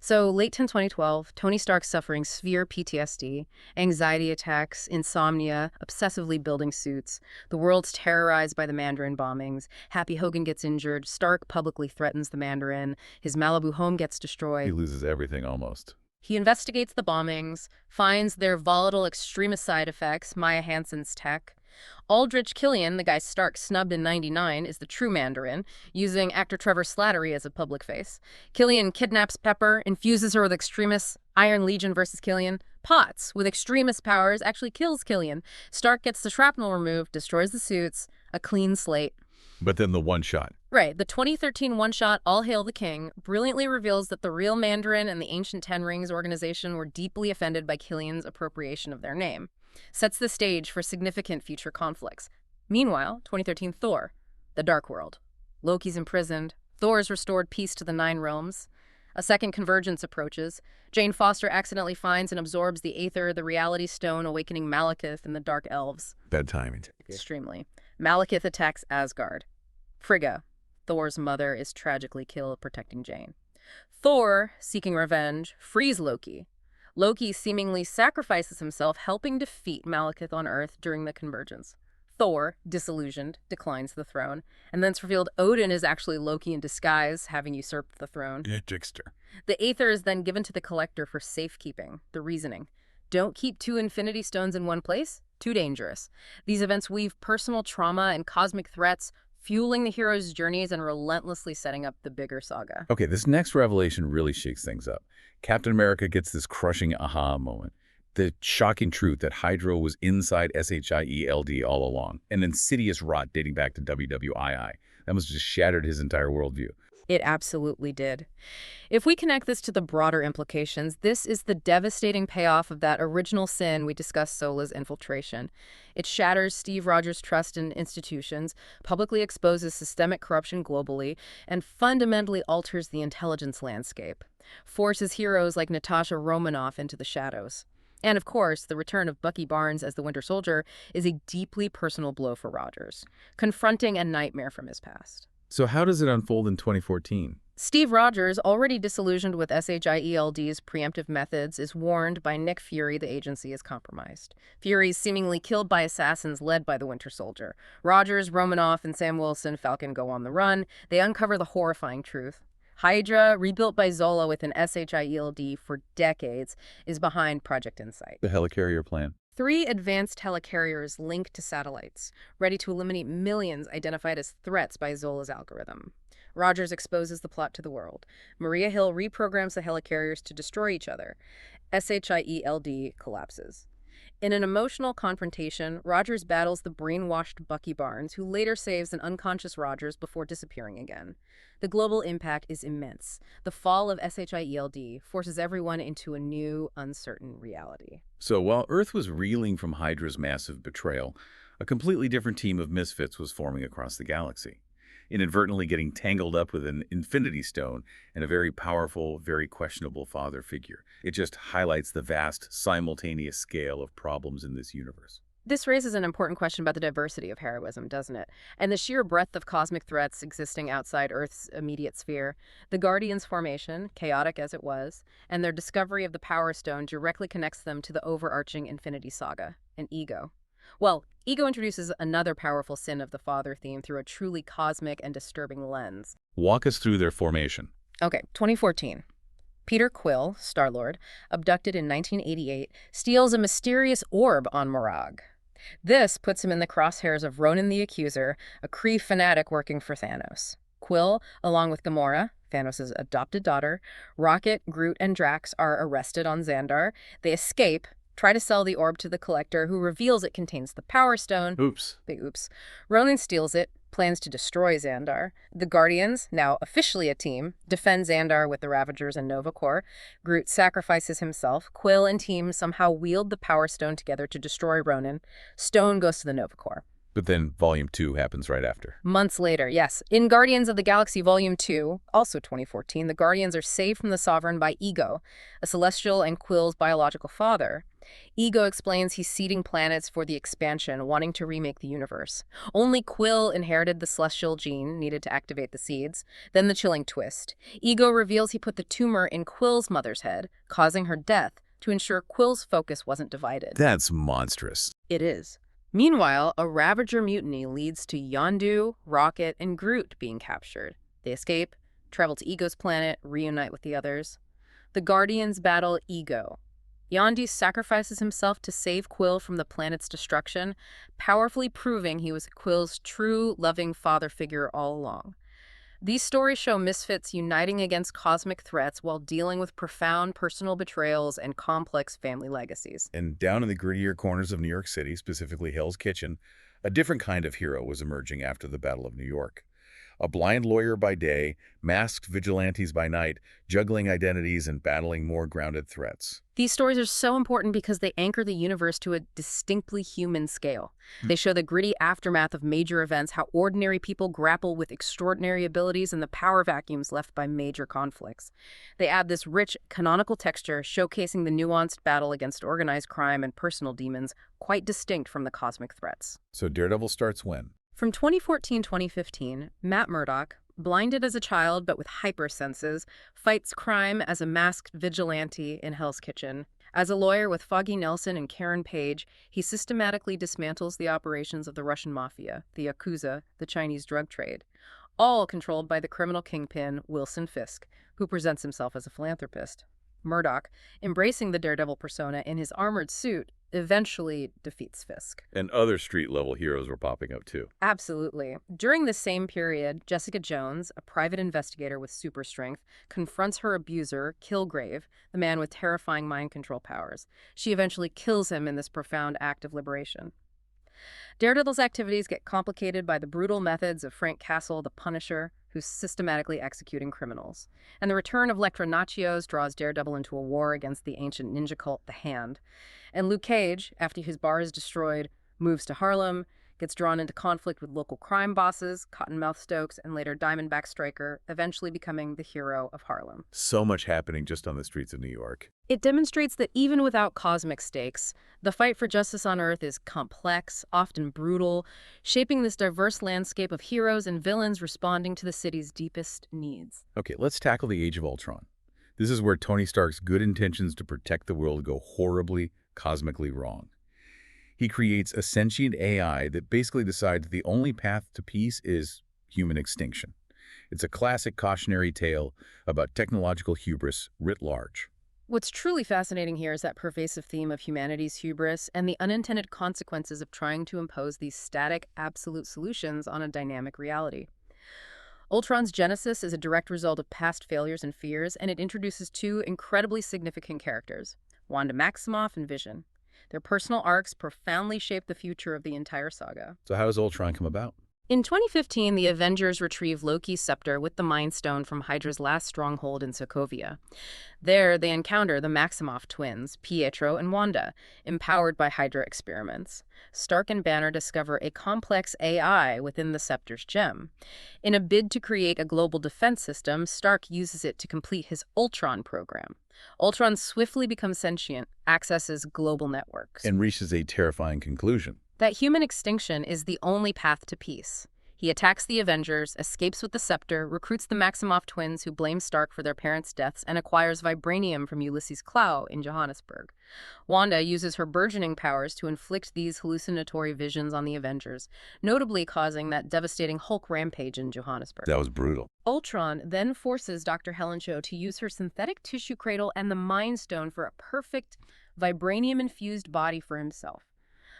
So, late 2012, Tony Stark's suffering severe PTSD, anxiety attacks, insomnia, obsessively building suits. The world's terrorized by the Mandarin bombings. Happy Hogan gets injured. Stark publicly threatens the Mandarin. His Malibu home gets destroyed. He loses everything almost. He investigates the bombings, finds their volatile extremist side effects, Maya Hansen's tech. Aldrich Killian, the guy Stark snubbed in '99, is the true Mandarin, using actor Trevor Slattery as a public face. Killian kidnaps Pepper, infuses her with extremists. Iron Legion versus Killian. Potts, with extremist powers, actually kills Killian. Stark gets the shrapnel removed, destroys the suits. A clean slate. But then the one-shot. Right. The 2013 one-shot All Hail the King brilliantly reveals that the real Mandarin and the ancient Ten Rings organization were deeply offended by Killian's appropriation of their name. Sets the stage for significant future conflicts. Meanwhile, 2013 Thor, the Dark World. Loki's imprisoned. Thor's restored peace to the Nine Realms. A second convergence approaches. Jane Foster accidentally finds and absorbs the Aether, the Reality Stone, awakening Malekith and the Dark Elves. Bad timing. Extremely. Malekith attacks Asgard. Frigga, Thor's mother, is tragically killed protecting Jane. Thor, seeking revenge, frees Loki. Loki seemingly sacrifices himself, helping defeat Malekith on Earth during the convergence. Thor, disillusioned, declines the throne, and then it's revealed Odin is actually Loki in disguise, having usurped the throne. Trickster. The Aether is then given to the Collector for safekeeping. The reasoning: don't keep two Infinity Stones in one place. Too dangerous. These events weave personal trauma and cosmic threats, fueling the hero's journeys and relentlessly setting up the bigger saga. Okay, this next revelation really shakes things up. Captain America gets this crushing aha moment. The shocking truth that Hydra was inside SHIELD all along. An insidious rot dating back to WWII. That must have just shattered his entire worldview. It absolutely did. If we connect this to the broader implications, this is the devastating payoff of that original sin we discussed, Sola's infiltration. It shatters Steve Rogers' trust in institutions, publicly exposes systemic corruption globally, and fundamentally alters the intelligence landscape. Forces heroes like Natasha Romanoff into the shadows. And of course, the return of Bucky Barnes as the Winter Soldier is a deeply personal blow for Rogers, confronting a nightmare from his past. So how does it unfold in 2014? Steve Rogers, already disillusioned with SHIELD's preemptive methods, is warned by Nick Fury the agency is compromised. Fury is seemingly killed by assassins led by the Winter Soldier. Rogers, Romanoff, and Sam Wilson Falcon go on the run. They uncover the horrifying truth. Hydra, rebuilt by Zola with an SHIELD for decades, is behind Project Insight. The helicarrier plan. 3 advanced helicarriers linked to satellites, ready to eliminate millions identified as threats by Zola's algorithm. Rogers exposes the plot to the world. Maria Hill reprograms the helicarriers to destroy each other. SHIELD collapses. In an emotional confrontation, Rogers battles the brainwashed Bucky Barnes, who later saves an unconscious Rogers before disappearing again. The global impact is immense. The fall of SHIELD forces everyone into a new, uncertain reality. So while Earth was reeling from Hydra's massive betrayal, a completely different team of misfits was forming across the galaxy, inadvertently getting tangled up with an Infinity Stone and a very powerful, very questionable father figure. It just highlights the vast, simultaneous scale of problems in this universe. This raises an important question about the diversity of heroism, doesn't it? And the sheer breadth of cosmic threats existing outside Earth's immediate sphere. The Guardians' formation, chaotic as it was, and their discovery of the Power Stone directly connects them to the overarching Infinity Saga, an ego. Well, ego introduces another powerful sin of the father theme through a truly cosmic and disturbing lens. Walk us through their formation. Okay, 2014. Peter Quill, Star-Lord, abducted in 1988, steals a mysterious orb on Morag. This puts him in the crosshairs of Ronan the Accuser, a Kree fanatic working for Thanos. Quill, along with Gamora, Thanos' adopted daughter, Rocket, Groot, and Drax are arrested on Xandar. They escape, try to sell the orb to the Collector, who reveals it contains the Power Stone. Oops. Big oops. Ronan steals it, plans to destroy Xandar. The Guardians, now officially a team, defend Xandar with the Ravagers and Nova Corps. Groot sacrifices himself. Quill and team somehow wield the Power Stone together to destroy Ronan. Stone goes to the Nova Corps. But then Volume 2 happens right after. Months later, yes. In Guardians of the Galaxy Volume 2, also 2014, the Guardians are saved from the Sovereign by Ego, a Celestial and Quill's biological father. Ego explains he's seeding planets for the expansion, wanting to remake the universe. Only Quill inherited the Celestial gene needed to activate the seeds. Then the chilling twist. Ego reveals he put the tumor in Quill's mother's head, causing her death, to ensure Quill's focus wasn't divided. That's monstrous. It is. Meanwhile, a Ravager mutiny leads to Yondu, Rocket, and Groot being captured. They escape, travel to Ego's planet, reunite with the others. The Guardians battle Ego. Yondu sacrifices himself to save Quill from the planet's destruction, powerfully proving he was Quill's true, loving father figure all along. These stories show misfits uniting against cosmic threats while dealing with profound personal betrayals and complex family legacies. And down in the grittier corners of New York City, specifically Hell's Kitchen, a different kind of hero was emerging after the Battle of New York. A blind lawyer by day, masked vigilantes by night, juggling identities and battling more grounded threats. These stories are so important because they anchor the universe to a distinctly human scale. They show the gritty aftermath of major events, how ordinary people grapple with extraordinary abilities and the power vacuums left by major conflicts. They add this rich, canonical texture, showcasing the nuanced battle against organized crime and personal demons, quite distinct from the cosmic threats. So Daredevil starts when? From 2014-2015, Matt Murdock, blinded as a child but with hypersenses, fights crime as a masked vigilante in Hell's Kitchen. As a lawyer with Foggy Nelson and Karen Page, he systematically dismantles the operations of the Russian mafia, the Yakuza, the Chinese drug trade, all controlled by the criminal kingpin Wilson Fisk, who presents himself as a philanthropist. Murdock, embracing the Daredevil persona in his armored suit, eventually defeats Fisk. And other street-level heroes were popping up too. Absolutely. During the same period, Jessica Jones, a private investigator with super strength, confronts her abuser, Kilgrave, the man with terrifying mind control powers. She eventually kills him in this profound act of liberation. Daredevil's activities get complicated by the brutal methods of Frank Castle, the Punisher, who's systematically executing criminals. And the return of Lectra Nachos draws Daredevil into a war against the ancient ninja cult, the Hand. And Luke Cage, after his bar is destroyed, moves to Harlem, gets drawn into conflict with local crime bosses, Cottonmouth Stokes, and later Diamondback Striker, eventually becoming the hero of Harlem. So much happening just on the streets of New York. It demonstrates that even without cosmic stakes, the fight for justice on Earth is complex, often brutal, shaping this diverse landscape of heroes and villains responding to the city's deepest needs. Okay, let's tackle the Age of Ultron. This is where Tony Stark's good intentions to protect the world go horribly, cosmically wrong. He creates a sentient AI that basically decides the only path to peace is human extinction. It's a classic cautionary tale about technological hubris writ large. What's truly fascinating here is that pervasive theme of humanity's hubris and the unintended consequences of trying to impose these static, absolute solutions on a dynamic reality. Ultron's genesis is a direct result of past failures and fears, and it introduces two incredibly significant characters, Wanda Maximoff and Vision. Their personal arcs profoundly shape the future of the entire saga. So how does Ultron come about? In 2015, the Avengers retrieve Loki's scepter with the Mind Stone from Hydra's last stronghold in Sokovia. There, they encounter the Maximoff twins, Pietro and Wanda, empowered by Hydra experiments. Stark and Banner discover a complex AI within the scepter's gem. In a bid to create a global defense system, Stark uses it to complete his Ultron program. Ultron swiftly becomes sentient, accesses global networks. And reaches a terrifying conclusion. That human extinction is the only path to peace. He attacks the Avengers, escapes with the scepter, recruits the Maximoff twins who blame Stark for their parents' deaths, and acquires vibranium from Ulysses Klaue in Johannesburg. Wanda uses her burgeoning powers to inflict these hallucinatory visions on the Avengers, notably causing that devastating Hulk rampage in Johannesburg. That was brutal. Ultron then forces Dr. Helen Cho to use her synthetic tissue cradle and the Mind Stone for a perfect, vibranium-infused body for himself.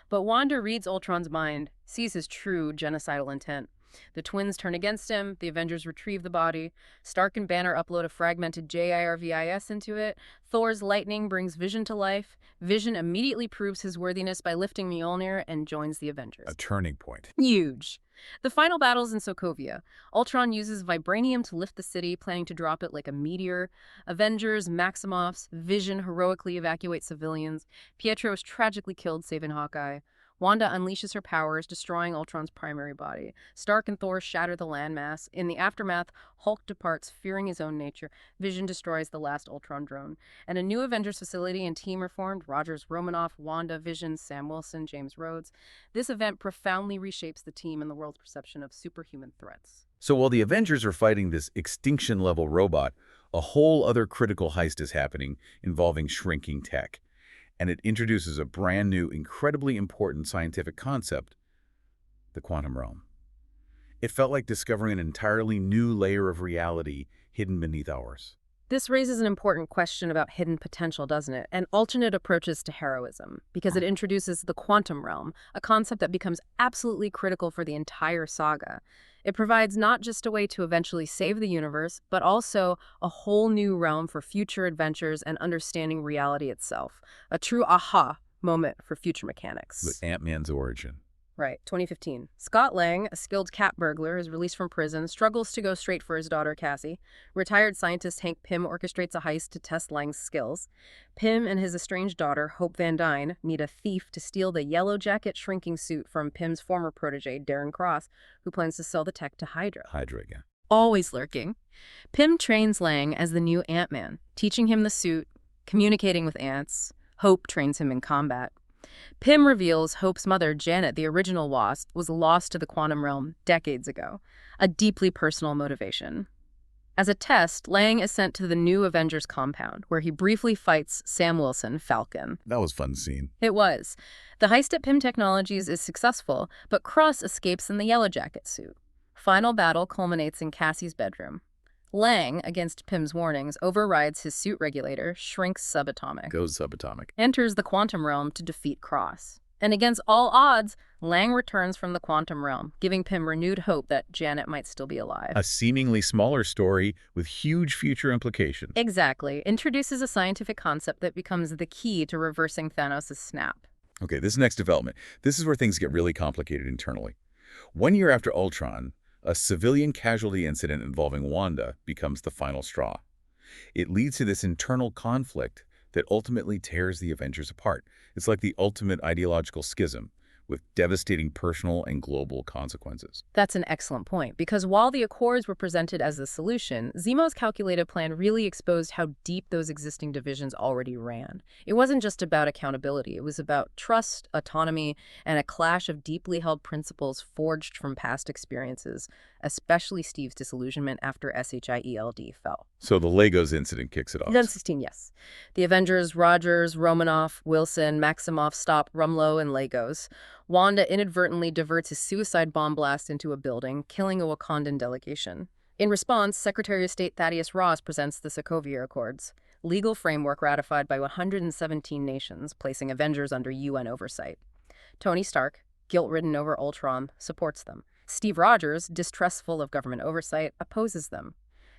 But Wanda reads Ultron's mind, sees his true genocidal intent. The twins turn against him, the Avengers retrieve the body, Stark and Banner upload a fragmented JIRVIS into it, Thor's lightning brings Vision to life, Vision immediately proves his worthiness by lifting Mjolnir and joins the Avengers. A turning point. Huge. The final battle's in Sokovia. Ultron uses vibranium to lift the city, planning to drop it like a meteor. Avengers, Maximoffs, Vision heroically evacuate civilians. Pietro is tragically killed, saving Hawkeye. Wanda unleashes her powers, destroying Ultron's primary body. Stark and Thor shatter the landmass. In the aftermath, Hulk departs, fearing his own nature. Vision destroys the last Ultron drone. And a new Avengers facility and team are formed: Rogers, Romanoff, Wanda, Vision, Sam Wilson, James Rhodes. This event profoundly reshapes the team and the world's perception of superhuman threats. So while the Avengers are fighting this extinction-level robot, a whole other critical heist is happening involving shrinking tech. And it introduces a brand new, incredibly important scientific concept, the quantum realm. It felt like discovering an entirely new layer of reality hidden beneath ours. This raises an important question about hidden potential, doesn't it? And alternate approaches to heroism, because it introduces the quantum realm, a concept that becomes absolutely critical for the entire saga. It provides not just a way to eventually save the universe, but also a whole new realm for future adventures and understanding reality itself. A true aha moment for future mechanics. With Ant-Man's origin. Right, 2015. Scott Lang, a skilled cat burglar, is released from prison, struggles to go straight for his daughter, Cassie. Retired scientist Hank Pym orchestrates a heist to test Lang's skills. Pym and his estranged daughter, Hope Van Dyne, meet a thief to steal the yellow jacket shrinking suit from Pym's former protege, Darren Cross, who plans to sell the tech to Hydra. Hydra again. Always lurking. Pym trains Lang as the new Ant-Man, teaching him the suit, communicating with ants. Hope trains him in combat. Pym reveals Hope's mother, Janet, the original Wasp, was lost to the quantum realm decades ago, a deeply personal motivation. As a test, Lang is sent to the new Avengers compound, where he briefly fights Sam Wilson, Falcon. That was a fun scene. It was. The heist at Pym Technologies is successful, but Cross escapes in the Yellow Jacket suit. Final battle culminates in Cassie's bedroom. Lang, against Pym's warnings, overrides his suit regulator, shrinks subatomic. Goes subatomic. Enters the quantum realm to defeat Cross. And against all odds, Lang returns from the quantum realm, giving Pym renewed hope that Janet might still be alive. A seemingly smaller story with huge future implications. Exactly. Introduces a scientific concept that becomes the key to reversing Thanos' snap. Okay, this next development. This is where things get really complicated internally. 1 year after Ultron, a civilian casualty incident involving Wanda becomes the final straw. It leads to this internal conflict that ultimately tears the Avengers apart. It's like the ultimate ideological schism, with devastating personal and global consequences. That's an excellent point, because while the Accords were presented as the solution, Zemo's calculated plan really exposed how deep those existing divisions already ran. It wasn't just about accountability, it was about trust, autonomy, and a clash of deeply held principles forged from past experiences, especially Steve's disillusionment after SHIELD fell. So the Legos incident kicks it off. 2016, yes. The Avengers, Rogers, Romanoff, Wilson, Maximoff stop Rumlow and Legos. Wanda inadvertently diverts a suicide bomb blast into a building, killing a Wakandan delegation. In response, Secretary of State Thaddeus Ross presents the Sokovia Accords, legal framework ratified by 117 nations, placing Avengers under UN oversight. Tony Stark, guilt-ridden over Ultron, supports them. Steve Rogers, distrustful of government oversight, opposes them.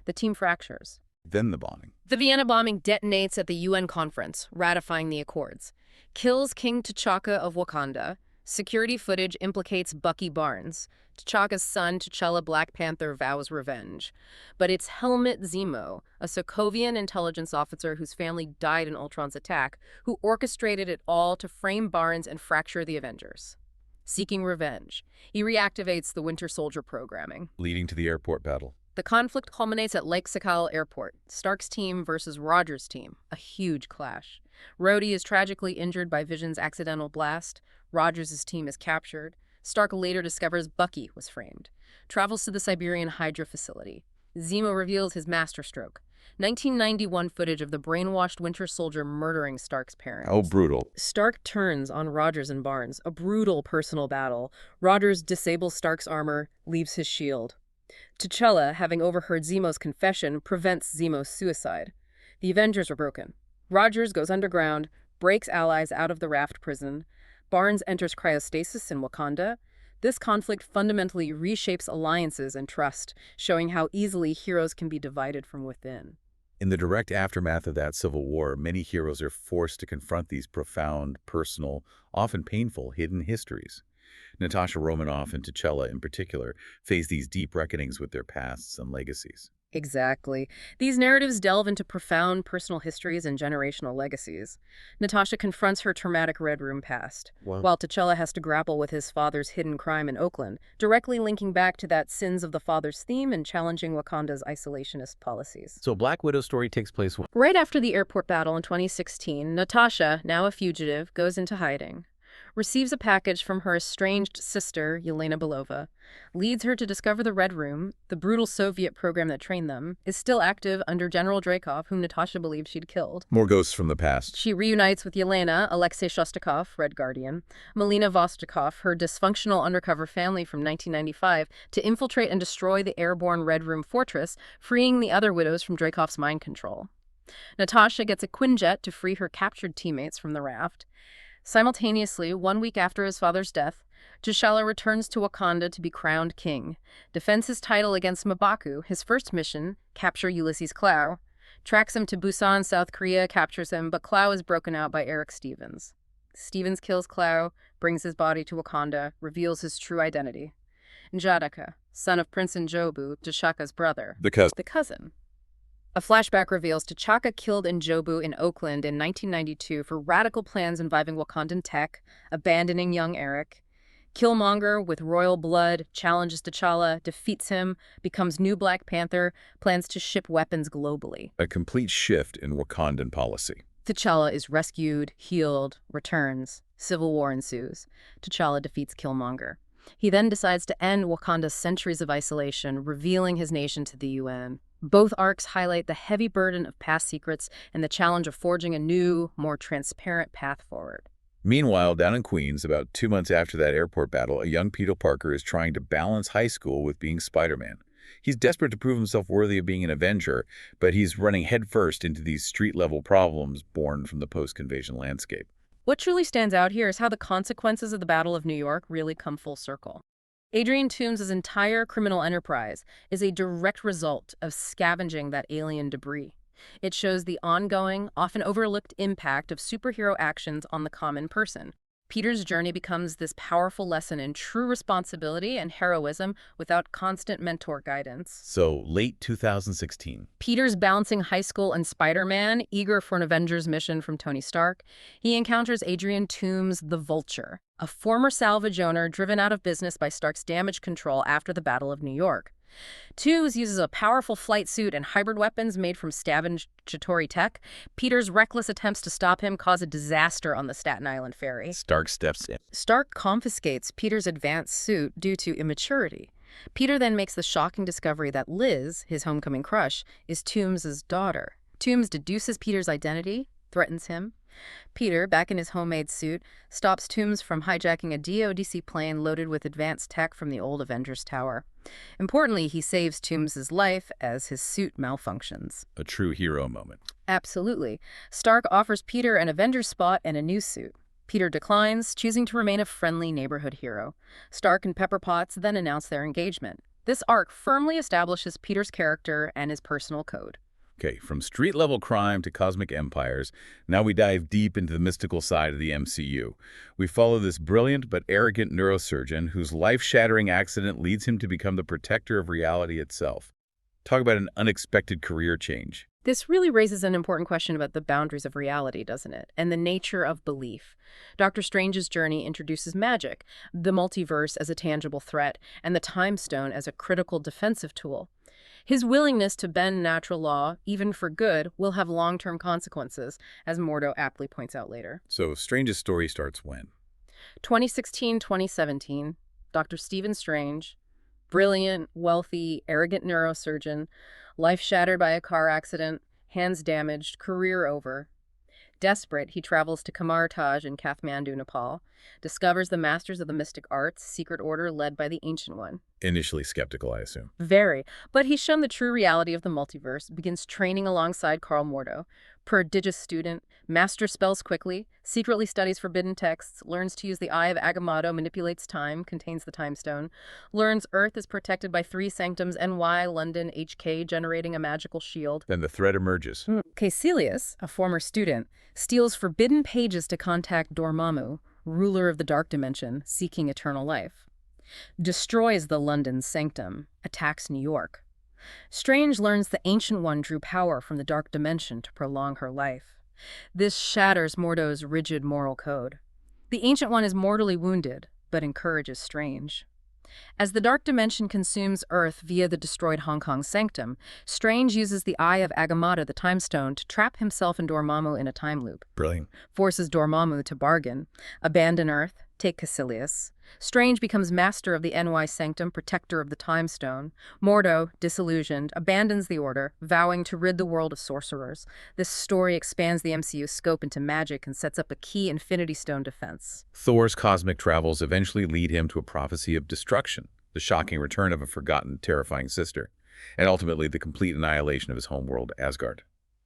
The team fractures. Then the bombing. The Vienna bombing detonates at the UN conference, ratifying the Accords. Kills King T'Chaka of Wakanda. Security footage implicates Bucky Barnes. T'Chaka's son, T'Challa Black Panther, vows revenge. But it's Helmut Zemo, a Sokovian intelligence officer whose family died in Ultron's attack, who orchestrated it all to frame Barnes and fracture the Avengers. Seeking revenge, he reactivates the Winter Soldier programming, Leading to the airport battle. The conflict culminates at Lake Sakal Airport, Stark's team versus Rogers' team, a huge clash. Rhodey is tragically injured by Vision's accidental blast. Rogers' team is captured. Stark later discovers Bucky was framed. Travels to the Siberian Hydra facility. Zemo reveals his masterstroke. 1991 footage of the brainwashed Winter Soldier murdering Stark's parents. How brutal. Stark turns on Rogers and Barnes, a brutal personal battle. Rogers disables Stark's armor, leaves his shield. T'Challa, having overheard Zemo's confession, prevents Zemo's suicide. The Avengers are broken. Rogers goes underground, breaks allies out of the Raft prison. Barnes enters cryostasis in Wakanda. This conflict fundamentally reshapes alliances and trust, showing how easily heroes can be divided from within. In the direct aftermath of that civil war, many heroes are forced to confront these profound, personal, often painful, hidden histories. Natasha Romanoff and T'Challa in particular face these deep reckonings with their pasts and legacies. Exactly. These narratives delve into profound personal histories and generational legacies. Natasha confronts her traumatic Red Room past, while T'Challa has to grapple with his father's hidden crime in Oakland, directly linking back to that sins of the father's theme and challenging Wakanda's isolationist policies. So Black Widow's story takes place Right after the airport battle in 2016, Natasha, now a fugitive, goes into hiding. Receives a package from her estranged sister, Yelena Belova, leads her to discover the Red Room, the brutal Soviet program that trained them, is still active under General Dreykov, whom Natasha believes she'd killed. more ghosts from the past. She reunites with Yelena, Alexei Shostakov, Red Guardian, Melina Vostokov, her dysfunctional undercover family from 1995, to infiltrate and destroy the airborne Red Room fortress, freeing the other widows from Dreykov's mind control. Natasha gets a Quinjet to free her captured teammates from the raft. Simultaneously, 1 week after his father's death, T'Challa returns to Wakanda to be crowned king, defends his title against M'Baku, his first mission, capture Ulysses Klaue, tracks him to Busan, South Korea, captures him, but Klaue is broken out by Eric Stevens. Stevens kills Klaue, brings his body to Wakanda, reveals his true identity. N'Jadaka, son of Prince Njobu, T'Chaka's brother. The cousin. A flashback reveals T'Chaka killed Njobu in Oakland in 1992 for radical plans involving Wakandan tech, abandoning young Eric. Killmonger, with royal blood, challenges T'Challa, defeats him, becomes new Black Panther, plans to ship weapons globally. A complete shift in Wakandan policy. T'Challa is rescued, healed, returns. Civil war ensues. T'Challa defeats Killmonger. He then decides to end Wakanda's centuries of isolation, revealing his nation to the UN. Both arcs highlight the heavy burden of past secrets and the challenge of forging a new, more transparent path forward. Meanwhile, down in Queens, about 2 months after that airport battle, a young Peter Parker is trying to balance high school with being Spider-Man. He's desperate to prove himself worthy of being an Avenger, but he's running headfirst into these street-level problems born from the post-convasion landscape. What truly stands out here is how the consequences of the Battle of New York really come full circle. Adrian Toomes' entire criminal enterprise is a direct result of scavenging that alien debris. It shows the ongoing, often overlooked impact of superhero actions on the common person. Peter's journey becomes this powerful lesson in true responsibility and heroism without constant mentor guidance. So, late 2016. Peter's balancing high school and Spider-Man, eager for an Avengers mission from Tony Stark. He encounters Adrian Toomes, the Vulture, a former salvage owner driven out of business by Stark's damage control after the Battle of New York. Toombs uses a powerful flight suit and hybrid weapons made from scavengatory tech. Peter's reckless attempts to stop him cause a disaster on the Staten Island ferry. Stark steps in. Stark confiscates Peter's advanced suit due to immaturity. Peter then makes the shocking discovery that Liz, his homecoming crush, is Toombs' daughter. Toombs deduces Peter's identity, threatens him. Peter, back in his homemade suit, stops Toombs from hijacking a DODC plane loaded with advanced tech from the old Avengers Tower. Importantly, he saves Toombs' life as his suit malfunctions. A true hero moment. Absolutely. Stark offers Peter an Avengers spot and a new suit. Peter declines, choosing to remain a friendly neighborhood hero. Stark and Pepper Potts then announce their engagement. This arc firmly establishes Peter's character and his personal code. Okay, from street-level crime to cosmic empires, now we dive deep into the mystical side of the MCU. We follow this brilliant but arrogant neurosurgeon whose life-shattering accident leads him to become the protector of reality itself. Talk about an unexpected career change. This really raises an important question about the boundaries of reality, doesn't it? And the nature of belief. Doctor Strange's journey introduces magic, the multiverse as a tangible threat, and the time stone as a critical defensive tool. His willingness to bend natural law, even for good, will have long-term consequences, as Mordo aptly points out later. So Strange's story starts when? 2016-2017, Dr. Stephen Strange, brilliant, wealthy, arrogant neurosurgeon, life shattered by a car accident, hands damaged, career over. Desperate, he travels to Kamartaj in Kathmandu, Nepal, discovers the Masters of the Mystic Arts, secret order led by the Ancient One. Initially skeptical, I assume. Very, but he's shown the true reality of the multiverse, begins training alongside Carl Mordo. Prodigious student, masters spells quickly, secretly studies forbidden texts, learns to use the Eye of Agamotto, manipulates time, contains the time stone, learns Earth is protected by 3 sanctums, NY, London, HK, generating a magical shield. Then the threat emerges. Caecilius, a former student, steals forbidden pages to contact Dormammu, ruler of the Dark Dimension, seeking eternal life. Destroys the London sanctum, attacks New York. Strange learns the Ancient One drew power from the Dark Dimension to prolong her life. This shatters Mordo's rigid moral code. The Ancient One is mortally wounded, but encourages Strange. As the Dark Dimension consumes Earth via the destroyed Hong Kong sanctum, Strange uses the Eye of Agamotto, the Time Stone, to trap himself and Dormammu in a time loop. Brilliant. Forces Dormammu to bargain, abandon Earth, take Caecilius. Strange becomes master of the NY Sanctum, protector of the Time Stone. Mordo, disillusioned, abandons the Order, vowing to rid the world of sorcerers. This story expands the MCU's scope into magic and sets up a key Infinity Stone defense. Thor's cosmic travels eventually lead him to a prophecy of destruction, the shocking return of a forgotten, terrifying sister, and ultimately the complete annihilation of his homeworld, Asgard.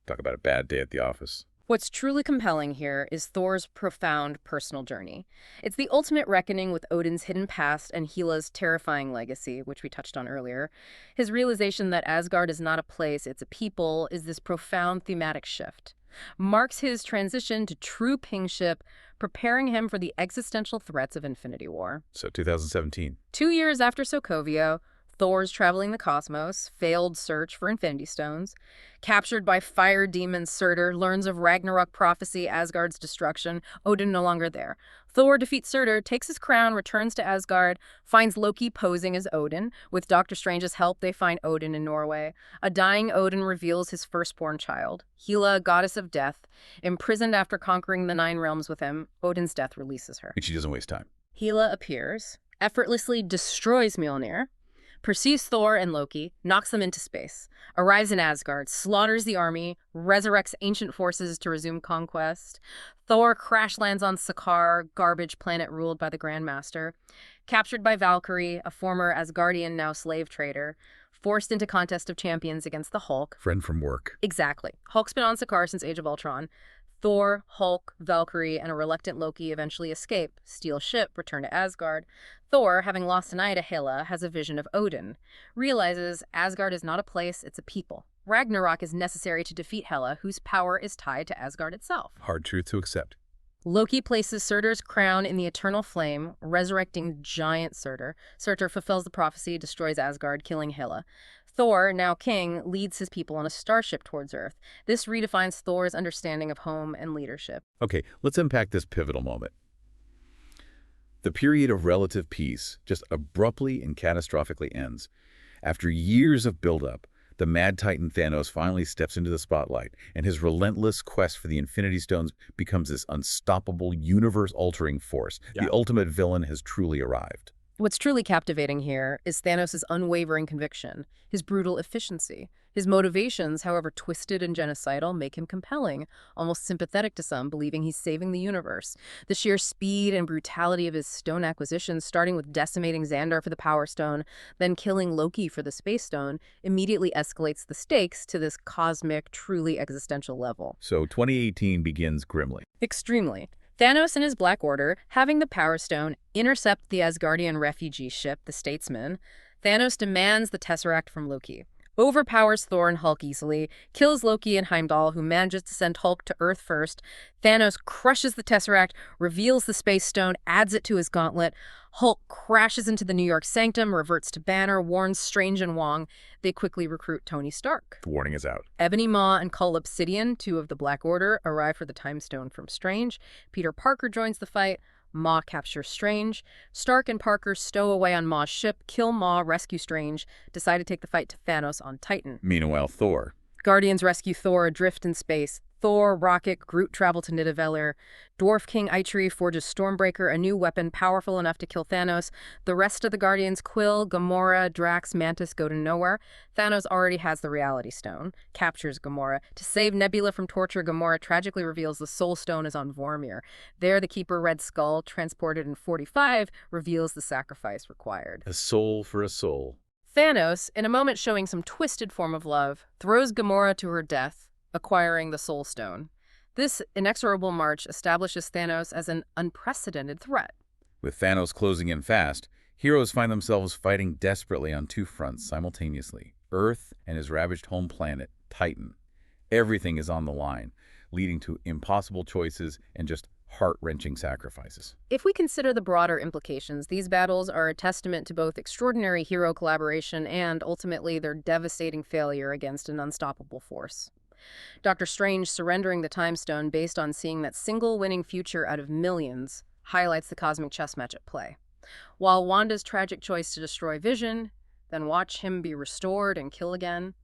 Talk about a bad day at the office. What's truly compelling here is Thor's profound personal journey. It's the ultimate reckoning with Odin's hidden past and Hela's terrifying legacy, which we touched on earlier. His realization that Asgard is not a place, it's a people, is this profound thematic shift. Marks his transition to true kingship, preparing him for the existential threats of Infinity War. So 2017. 2 years after Sokovia, Thor's traveling the cosmos, failed search for Infinity Stones, captured by fire demon Surtur, learns of Ragnarok prophecy, Asgard's destruction, Odin no longer there. Thor defeats Surtur, takes his crown, returns to Asgard, finds Loki posing as Odin. With Doctor Strange's help, they find Odin in Norway. A dying Odin reveals his firstborn child. Hela, goddess of death, imprisoned after conquering the 9 realms with him, Odin's death releases her. And she doesn't waste time. Hela appears, effortlessly destroys Mjolnir, pursues Thor and Loki, knocks them into space, arrives in Asgard, slaughters the army, resurrects ancient forces to resume conquest. Thor crash lands on Sakaar, garbage planet ruled by the Grandmaster. Captured by Valkyrie, a former Asgardian, now slave trader. Forced into contest of champions against the Hulk. Friend from work. Exactly. Hulk's been on Sakaar since Age of Ultron. Thor, Hulk, Valkyrie, and a reluctant Loki eventually escape, steal ship, return to Asgard. Thor, having lost an eye to Hela, has a vision of Odin. Realizes Asgard is not a place, it's a people. Ragnarok is necessary to defeat Hela, whose power is tied to Asgard itself. Hard truth to accept. Loki places Surtur's crown in the eternal flame, resurrecting giant Surtur. Surtur fulfills the prophecy, destroys Asgard, killing Hela. Thor, now king, leads his people on a starship towards Earth. This redefines Thor's understanding of home and leadership. Okay, let's unpack this pivotal moment. The period of relative peace just abruptly and catastrophically ends. After years of buildup, the Mad Titan Thanos finally steps into the spotlight, and his relentless quest for the Infinity Stones becomes this unstoppable, universe-altering force. Yeah. The ultimate villain has truly arrived. What's truly captivating here is Thanos' unwavering conviction, his brutal efficiency. His motivations, however twisted and genocidal, make him compelling, almost sympathetic to some, believing he's saving the universe. The sheer speed and brutality of his stone acquisition, starting with decimating Xandar for the Power Stone, then killing Loki for the Space Stone, immediately escalates the stakes to this cosmic, truly existential level. So 2018 begins grimly. Extremely. Thanos and his Black Order, having the Power Stone, intercept the Asgardian refugee ship, the Statesman. Thanos demands the Tesseract from Loki, overpowers Thor and Hulk easily, kills Loki and Heimdall, who manages to send Hulk to Earth first. Thanos crushes the Tesseract, reveals the Space Stone, adds it to his gauntlet. Hulk crashes into the New York Sanctum, reverts to Banner, warns Strange and Wong. They quickly recruit Tony Stark. The warning is out. Ebony Maw and Cull Obsidian, two of the Black Order, arrive for the Time Stone from Strange. Peter Parker joins the fight. Maw captures Strange. Stark and Parker stow away on Maw's ship, kill Maw, rescue Strange, decide to take the fight to Thanos on Titan. Meanwhile, Thor. Guardians rescue Thor adrift in space. Thor, Rocket, Groot travel to Nidavellir. Dwarf King Eitri forges Stormbreaker, a new weapon powerful enough to kill Thanos. The rest of the Guardians, Quill, Gamora, Drax, Mantis, go to nowhere. Thanos already has the Reality Stone, captures Gamora. To save Nebula from torture, Gamora tragically reveals the Soul Stone is on Vormir. There, the Keeper Red Skull, transported in 45, reveals the sacrifice required. A soul for a soul. Thanos, in a moment showing some twisted form of love, throws Gamora to her death, acquiring the Soul Stone. This inexorable march establishes Thanos as an unprecedented threat. With Thanos closing in fast, heroes find themselves fighting desperately on two fronts simultaneously: Earth and his ravaged home planet, Titan. Everything is on the line, leading to impossible choices and just heart-wrenching sacrifices. If we consider the broader implications, these battles are a testament to both extraordinary hero collaboration and, ultimately, their devastating failure against an unstoppable force. Doctor Strange surrendering the Time Stone based on seeing that single winning future out of millions highlights the cosmic chess match at play. While Wanda's tragic choice to destroy Vision, then watch him be restored and kill again,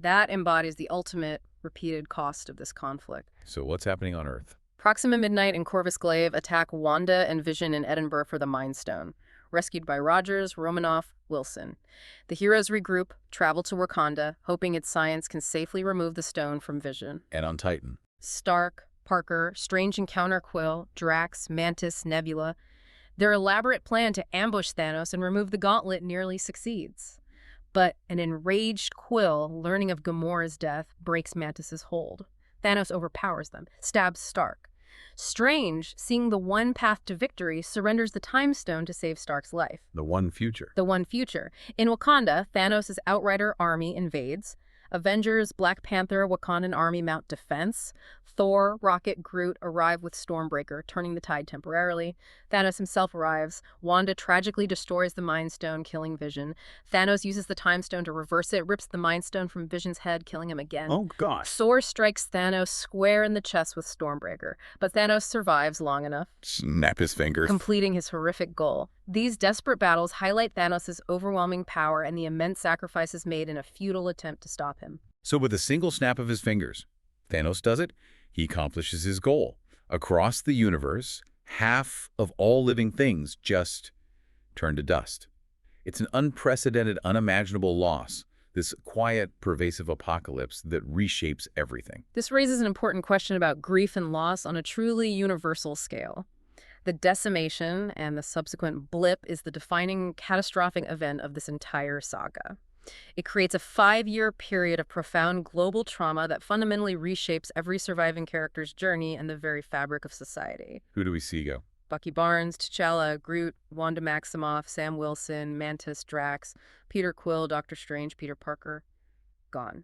that embodies the ultimate repeated cost of this conflict. So what's happening on Earth? Proxima Midnight and Corvus Glaive attack Wanda and Vision in Edinburgh for the Mind Stone, rescued by Rogers, Romanoff, Wilson. The heroes regroup, travel to Wakanda, hoping its science can safely remove the stone from Vision. And on Titan. Stark, Parker, Strange encounter Quill, Drax, Mantis, Nebula. Their elaborate plan to ambush Thanos and remove the gauntlet nearly succeeds. But an enraged Quill, learning of Gamora's death, breaks Mantis's hold. Thanos overpowers them, stabs Stark. Strange, seeing the one path to victory, surrenders the Time Stone to save Stark's life. The one future. The one future. In Wakanda, Thanos' Outrider army invades. Avengers, Black Panther, Wakandan army mount defense. Thor, Rocket, Groot arrive with Stormbreaker, turning the tide temporarily. Thanos himself arrives. Wanda tragically destroys the Mind Stone, killing Vision. Thanos uses the Time Stone to reverse it, rips the Mind Stone from Vision's head, killing him again. Oh, gosh. Thor strikes Thanos square in the chest with Stormbreaker, but Thanos survives long enough, Snap his fingers. completing his horrific goal. These desperate battles highlight Thanos' overwhelming power and the immense sacrifices made in a futile attempt to stop him. So with a single snap of his fingers, Thanos does it. He accomplishes his goal. Across the universe, half of all living things just turn to dust. It's an unprecedented, unimaginable loss, this quiet, pervasive apocalypse that reshapes everything. This raises an important question about grief and loss on a truly universal scale. The decimation and the subsequent blip is the defining catastrophic event of this entire saga. It creates a 5-year period of profound global trauma that fundamentally reshapes every surviving character's journey and the very fabric of society. Who do we see go? Bucky Barnes, T'Challa, Groot, Wanda Maximoff, Sam Wilson, Mantis, Drax, Peter Quill, Doctor Strange, Peter Parker, gone.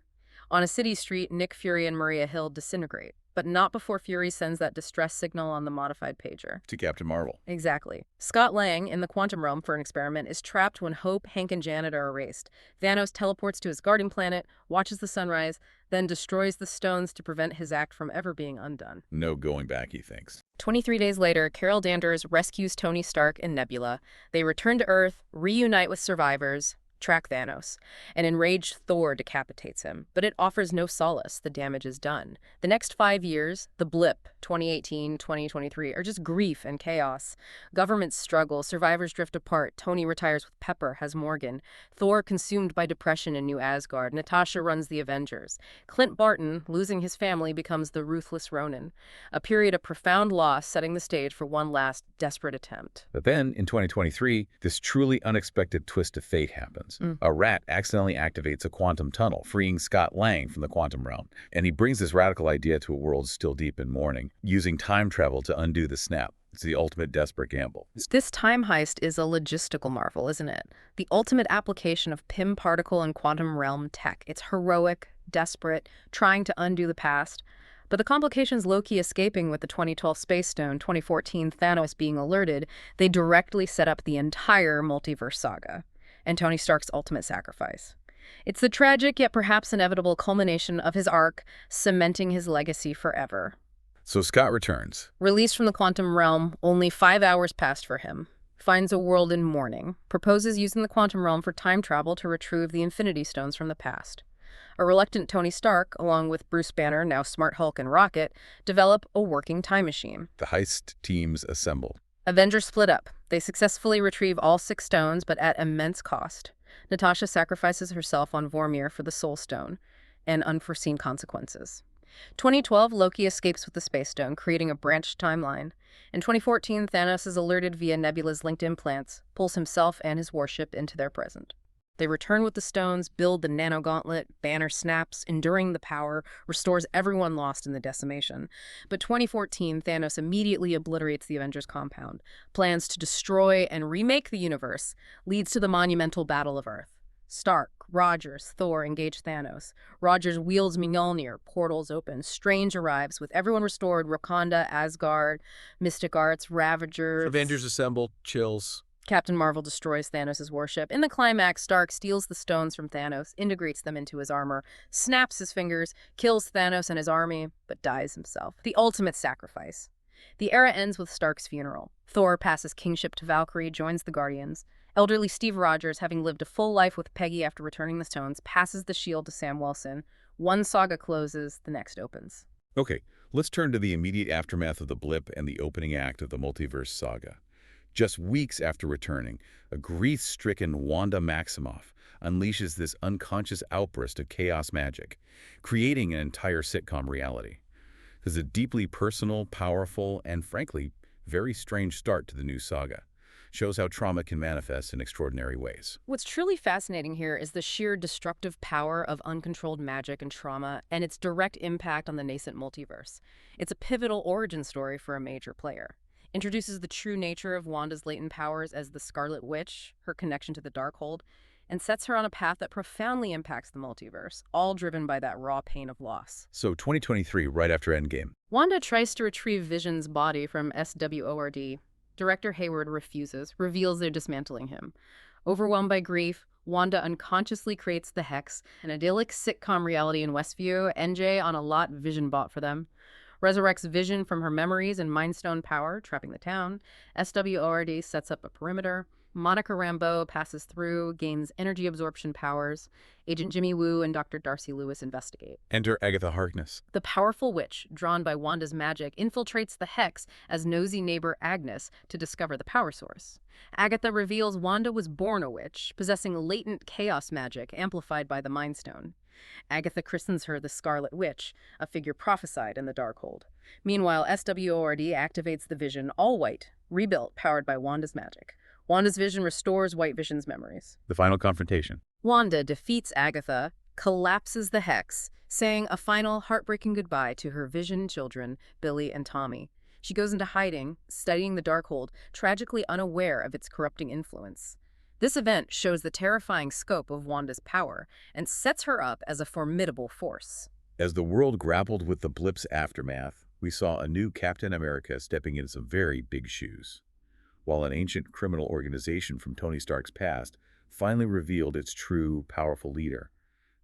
On a city street, Nick Fury and Maria Hill disintegrate, but not before Fury sends that distress signal on the modified pager. To Captain Marvel. Exactly. Scott Lang, in the quantum realm for an experiment, is trapped when Hope, Hank, and Janet are erased. Thanos teleports to his guardian planet, watches the sunrise, then destroys the stones to prevent his act from ever being undone. No going back, he thinks. 23 days later, Carol Danvers rescues Tony Stark and Nebula. They return to Earth, reunite with survivors, track Thanos. An enraged Thor decapitates him, but it offers no solace. The damage is done. The next 5 years, the blip, 2018-2023, are just grief and chaos. Governments struggle, survivors drift apart, Tony retires with Pepper, has Morgan. Thor consumed by depression in New Asgard, Natasha runs the Avengers. Clint Barton, losing his family, becomes the ruthless Ronin. A period of profound loss setting the stage for one last desperate attempt. But then, in 2023, this truly unexpected twist of fate happens. A rat accidentally activates a quantum tunnel, freeing Scott Lang from the quantum realm. And he brings this radical idea to a world still deep in mourning, using time travel to undo the snap. It's the ultimate desperate gamble. This time heist is a logistical marvel, isn't it? The ultimate application of Pym particle and quantum realm tech. It's heroic, desperate, trying to undo the past. But the complications Loki escaping with the 2012 Space Stone, 2014 Thanos being alerted, they directly set up the entire Multiverse Saga and Tony Stark's ultimate sacrifice. It's the tragic yet perhaps inevitable culmination of his arc, cementing his legacy forever. So Scott returns. Released from the quantum realm, only 5 hours passed for him. Finds a world in mourning. Proposes using the quantum realm for time travel to retrieve the Infinity Stones from the past. A reluctant Tony Stark, along with Bruce Banner, now Smart Hulk and Rocket, develop a working time machine. The heist teams assemble. Avengers split up. They successfully retrieve all 6 stones, but at immense cost. Natasha sacrifices herself on Vormir for the Soul Stone, and unforeseen consequences. 2012, Loki escapes with the Space Stone, creating a branched timeline. In 2014, Thanos is alerted via Nebula's linked implants, pulls himself and his warship into their present. They return with the stones, build the nano-gauntlet, Banner snaps, enduring the power, restores everyone lost in the decimation. But 2014, Thanos immediately obliterates the Avengers compound, plans to destroy and remake the universe, leads to the monumental Battle of Earth. Stark, Rogers, Thor engage Thanos. Rogers wields Mjolnir, portals open. Strange arrives, with everyone restored, Wakanda, Asgard, Mystic Arts, Ravagers. Avengers assemble, chills. Captain Marvel destroys Thanos' warship. In the climax, Stark steals the stones from Thanos, integrates them into his armor, snaps his fingers, kills Thanos and his army, but dies himself. The ultimate sacrifice. The era ends with Stark's funeral. Thor passes kingship to Valkyrie, joins the Guardians. Elderly Steve Rogers, having lived a full life with Peggy after returning the stones, passes the shield to Sam Wilson. One saga closes, the next opens. Okay, let's turn to the immediate aftermath of the blip and the opening act of the Multiverse Saga. Just weeks after returning, a grief-stricken Wanda Maximoff unleashes this unconscious outburst of chaos magic, creating an entire sitcom reality. This is a deeply personal, powerful, and frankly, very strange start to the new saga. Shows how trauma can manifest in extraordinary ways. What's truly fascinating here is the sheer destructive power of uncontrolled magic and trauma and its direct impact on the nascent multiverse. It's a pivotal origin story for a major player. Introduces the true nature of Wanda's latent powers as the Scarlet Witch, her connection to the Darkhold, and sets her on a path that profoundly impacts the multiverse, all driven by that raw pain of loss. So 2023, right after Endgame. Wanda tries to retrieve Vision's body from SWORD. Director Hayward refuses, reveals they're dismantling him. Overwhelmed by grief, Wanda unconsciously creates the Hex, an idyllic sitcom reality in Westview, NJ on a lot Vision bought for them. Resurrects Vision from her memories and Mind Stone power, trapping the town. SWORD sets up a perimeter. Monica Rambeau passes through, gains energy absorption powers. Agent Jimmy Woo and Dr. Darcy Lewis investigate. Enter Agatha Harkness. The powerful witch, drawn by Wanda's magic, infiltrates the Hex as nosy neighbor Agnes to discover the power source. Agatha reveals Wanda was born a witch, possessing latent chaos magic amplified by the Mind Stone. Agatha christens her the Scarlet Witch, a figure prophesied in the Darkhold. Meanwhile, SWORD activates the Vision, all white, rebuilt, powered by Wanda's magic. Wanda's vision restores White Vision's memories. The final confrontation. Wanda defeats Agatha, collapses the Hex, saying a final heartbreaking goodbye to her Vision children, Billy and Tommy. She goes into hiding, studying the Darkhold, tragically unaware of its corrupting influence. This event shows the terrifying scope of Wanda's power and sets her up as a formidable force. As the world grappled with the blip's aftermath, we saw a new Captain America stepping into some very big shoes. While an ancient criminal organization from Tony Stark's past finally revealed its true, powerful leader.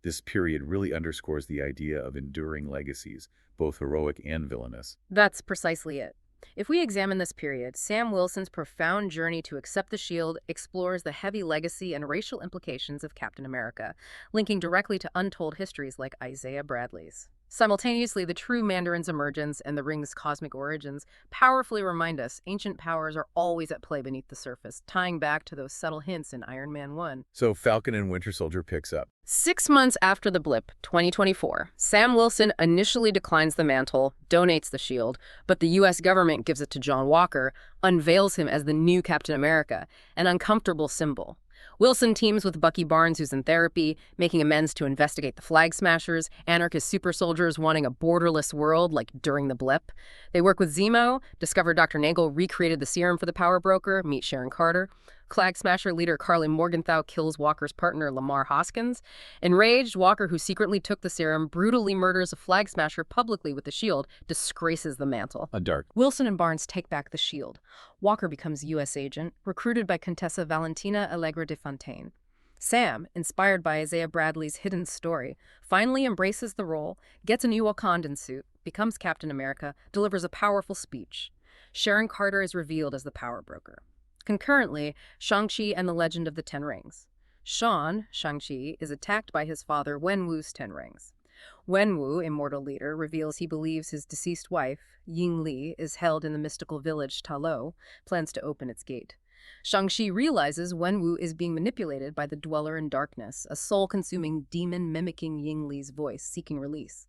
This period really underscores the idea of enduring legacies, both heroic and villainous. That's precisely it. If we examine this period, Sam Wilson's profound journey to accept the shield explores the heavy legacy and racial implications of Captain America, linking directly to untold histories like Isaiah Bradley's. Simultaneously, the true Mandarin's emergence and the ring's cosmic origins powerfully remind us ancient powers are always at play beneath the surface, tying back to those subtle hints in Iron Man 1. So Falcon and Winter Soldier picks up. 6 months after the blip, 2024, Sam Wilson initially declines the mantle, donates the shield, but the U.S. government gives it to John Walker, unveils him as the new Captain America, an uncomfortable symbol. Wilson teams with Bucky Barnes, who's in therapy, making amends to investigate the Flag Smashers, anarchist super soldiers wanting a borderless world like during the blip. They work with Zemo, discover Dr. Nagel recreated the serum for the power broker, meet Sharon Carter. Flag Smasher leader Carly Morgenthau kills Walker's partner Lamar Hoskins. Enraged, Walker, who secretly took the serum, brutally murders a Flag Smasher publicly with the shield, disgraces the mantle. A dark. Wilson and Barnes take back the shield. Walker becomes U.S. agent, recruited by Contessa Valentina Allegra de Fontaine. Sam, inspired by Isaiah Bradley's hidden story, finally embraces the role, gets a new Wakandan suit, becomes Captain America, delivers a powerful speech. Sharon Carter is revealed as the power broker. Concurrently, Shang-Chi and the Legend of the Ten Rings. Shang-Chi, is attacked by his father Wenwu's Ten Rings. Wenwu, immortal leader, reveals he believes his deceased wife, Ying Li, is held in the mystical village Ta Lo, plans to open its gate. Shang-Chi realizes Wenwu is being manipulated by the Dweller in Darkness, a soul-consuming demon mimicking Ying Li's voice, seeking release.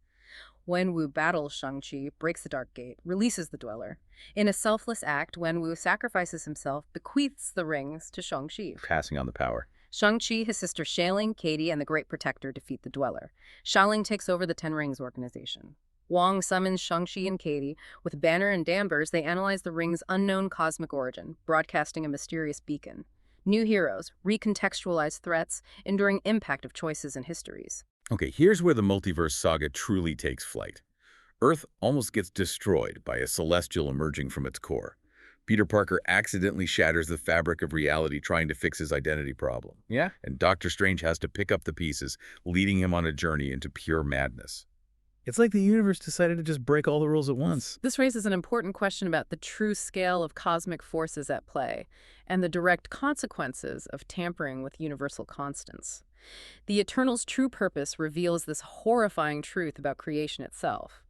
Wenwu battles Shang-Chi, breaks the Dark Gate, releases the Dweller. In a selfless act, Wenwu sacrifices himself, bequeaths the rings to Shang-Chi. Passing on the power. Shang-Chi, his sister Xialing, Katie, and the Great Protector defeat the Dweller. Xialing takes over the Ten Rings organization. Wong summons Shang-Chi and Katie. With Banner and Danvers, they analyze the ring's unknown cosmic origin, broadcasting a mysterious beacon. New heroes, recontextualize threats, enduring impact of choices and histories. Okay, here's where the Multiverse Saga truly takes flight. Earth almost gets destroyed by a celestial emerging from its core. Peter Parker accidentally shatters the fabric of reality trying to fix his identity problem. Yeah? And Doctor Strange has to pick up the pieces, leading him on a journey into pure madness. It's like the universe decided to just break all the rules at once. This raises an important question about the true scale of cosmic forces at play and the direct consequences of tampering with universal constants. The Eternal's true purpose reveals this horrifying truth about creation itself.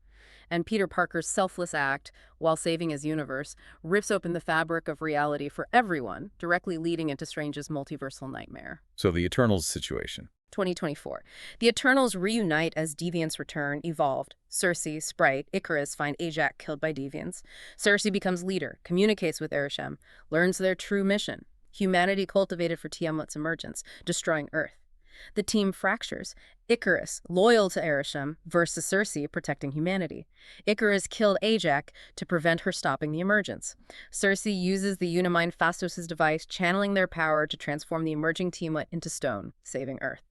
And Peter Parker's selfless act, while saving his universe, rips open the fabric of reality for everyone, directly leading into Strange's multiversal nightmare. So the Eternals situation. 2024. The Eternals reunite as Deviants return, evolved. Cersei, Sprite, Icarus find Ajax killed by Deviants. Cersei becomes leader, communicates with Arishem, learns their true mission. Humanity cultivated for Tiamat's emergence, destroying Earth. The team fractures. Icarus, loyal to Arishem, versus Cersei, protecting humanity. Icarus killed Ajax to prevent her stopping the emergence. Cersei uses the Unimind Phastos' device, channeling their power to transform the emerging Tiamat into stone, saving Earth.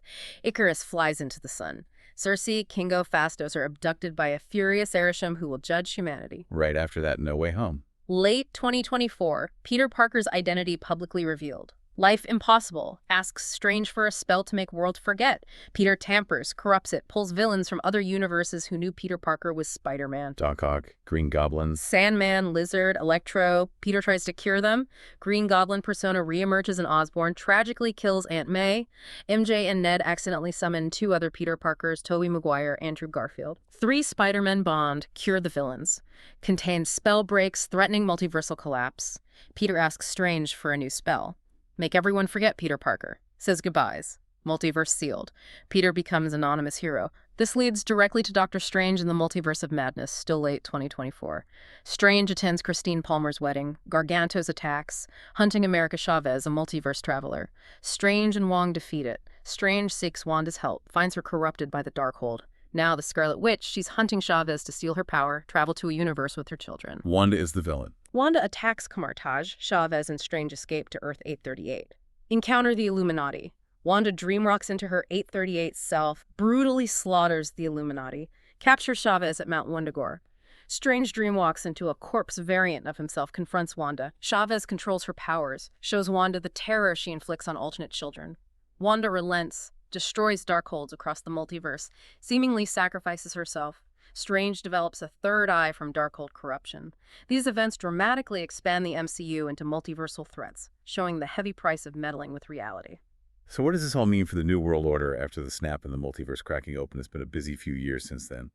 Icarus flies into the sun. Cersei, Kingo, Phastos are abducted by a furious Arishem who will judge humanity. Right after that, No Way Home. Late 2024, Peter Parker's identity publicly revealed. Life impossible, asks Strange for a spell to make world forget. Peter tampers, corrupts it, pulls villains from other universes who knew Peter Parker was Spider-Man. Doc Ock, Green Goblin. Sandman, Lizard, Electro. Peter tries to cure them. Green Goblin persona reemerges in Osborn, tragically kills Aunt May. MJ and Ned accidentally summon 2 other Peter Parkers, Tobey Maguire, Andrew Garfield. 3 Spider-Men bond, cure the villains. Contains spell breaks, threatening multiversal collapse. Peter asks Strange for a new spell. Make everyone forget Peter Parker. Says goodbyes. Multiverse sealed. Peter becomes anonymous hero. This leads directly to Doctor Strange in the Multiverse of Madness, still late 2024. Strange attends Christine Palmer's wedding. Gargantos attacks, hunting America Chavez, a multiverse traveler. Strange and Wong defeat it. Strange seeks Wanda's help, finds her corrupted by the Darkhold. Now the Scarlet Witch, she's hunting Chavez to steal her power, travel to a universe with her children. Wanda is the villain. Wanda attacks Camartage. Chavez and Strange escape to Earth 838. Encounter the Illuminati. Wanda dreamwalks into her 838 self, brutally slaughters the Illuminati, captures Chavez at Mount Wundagore. Strange dreamwalks into a corpse variant of himself, confronts Wanda. Chavez controls her powers, shows Wanda the terror she inflicts on alternate children. Wanda relents, destroys Darkholds across the multiverse, seemingly sacrifices herself. Strange develops a third eye from Darkhold corruption. These events dramatically expand the MCU into multiversal threats, showing the heavy price of meddling with reality. So what does this all mean for the New World Order after the snap and the multiverse cracking open? It's been a busy few years since then.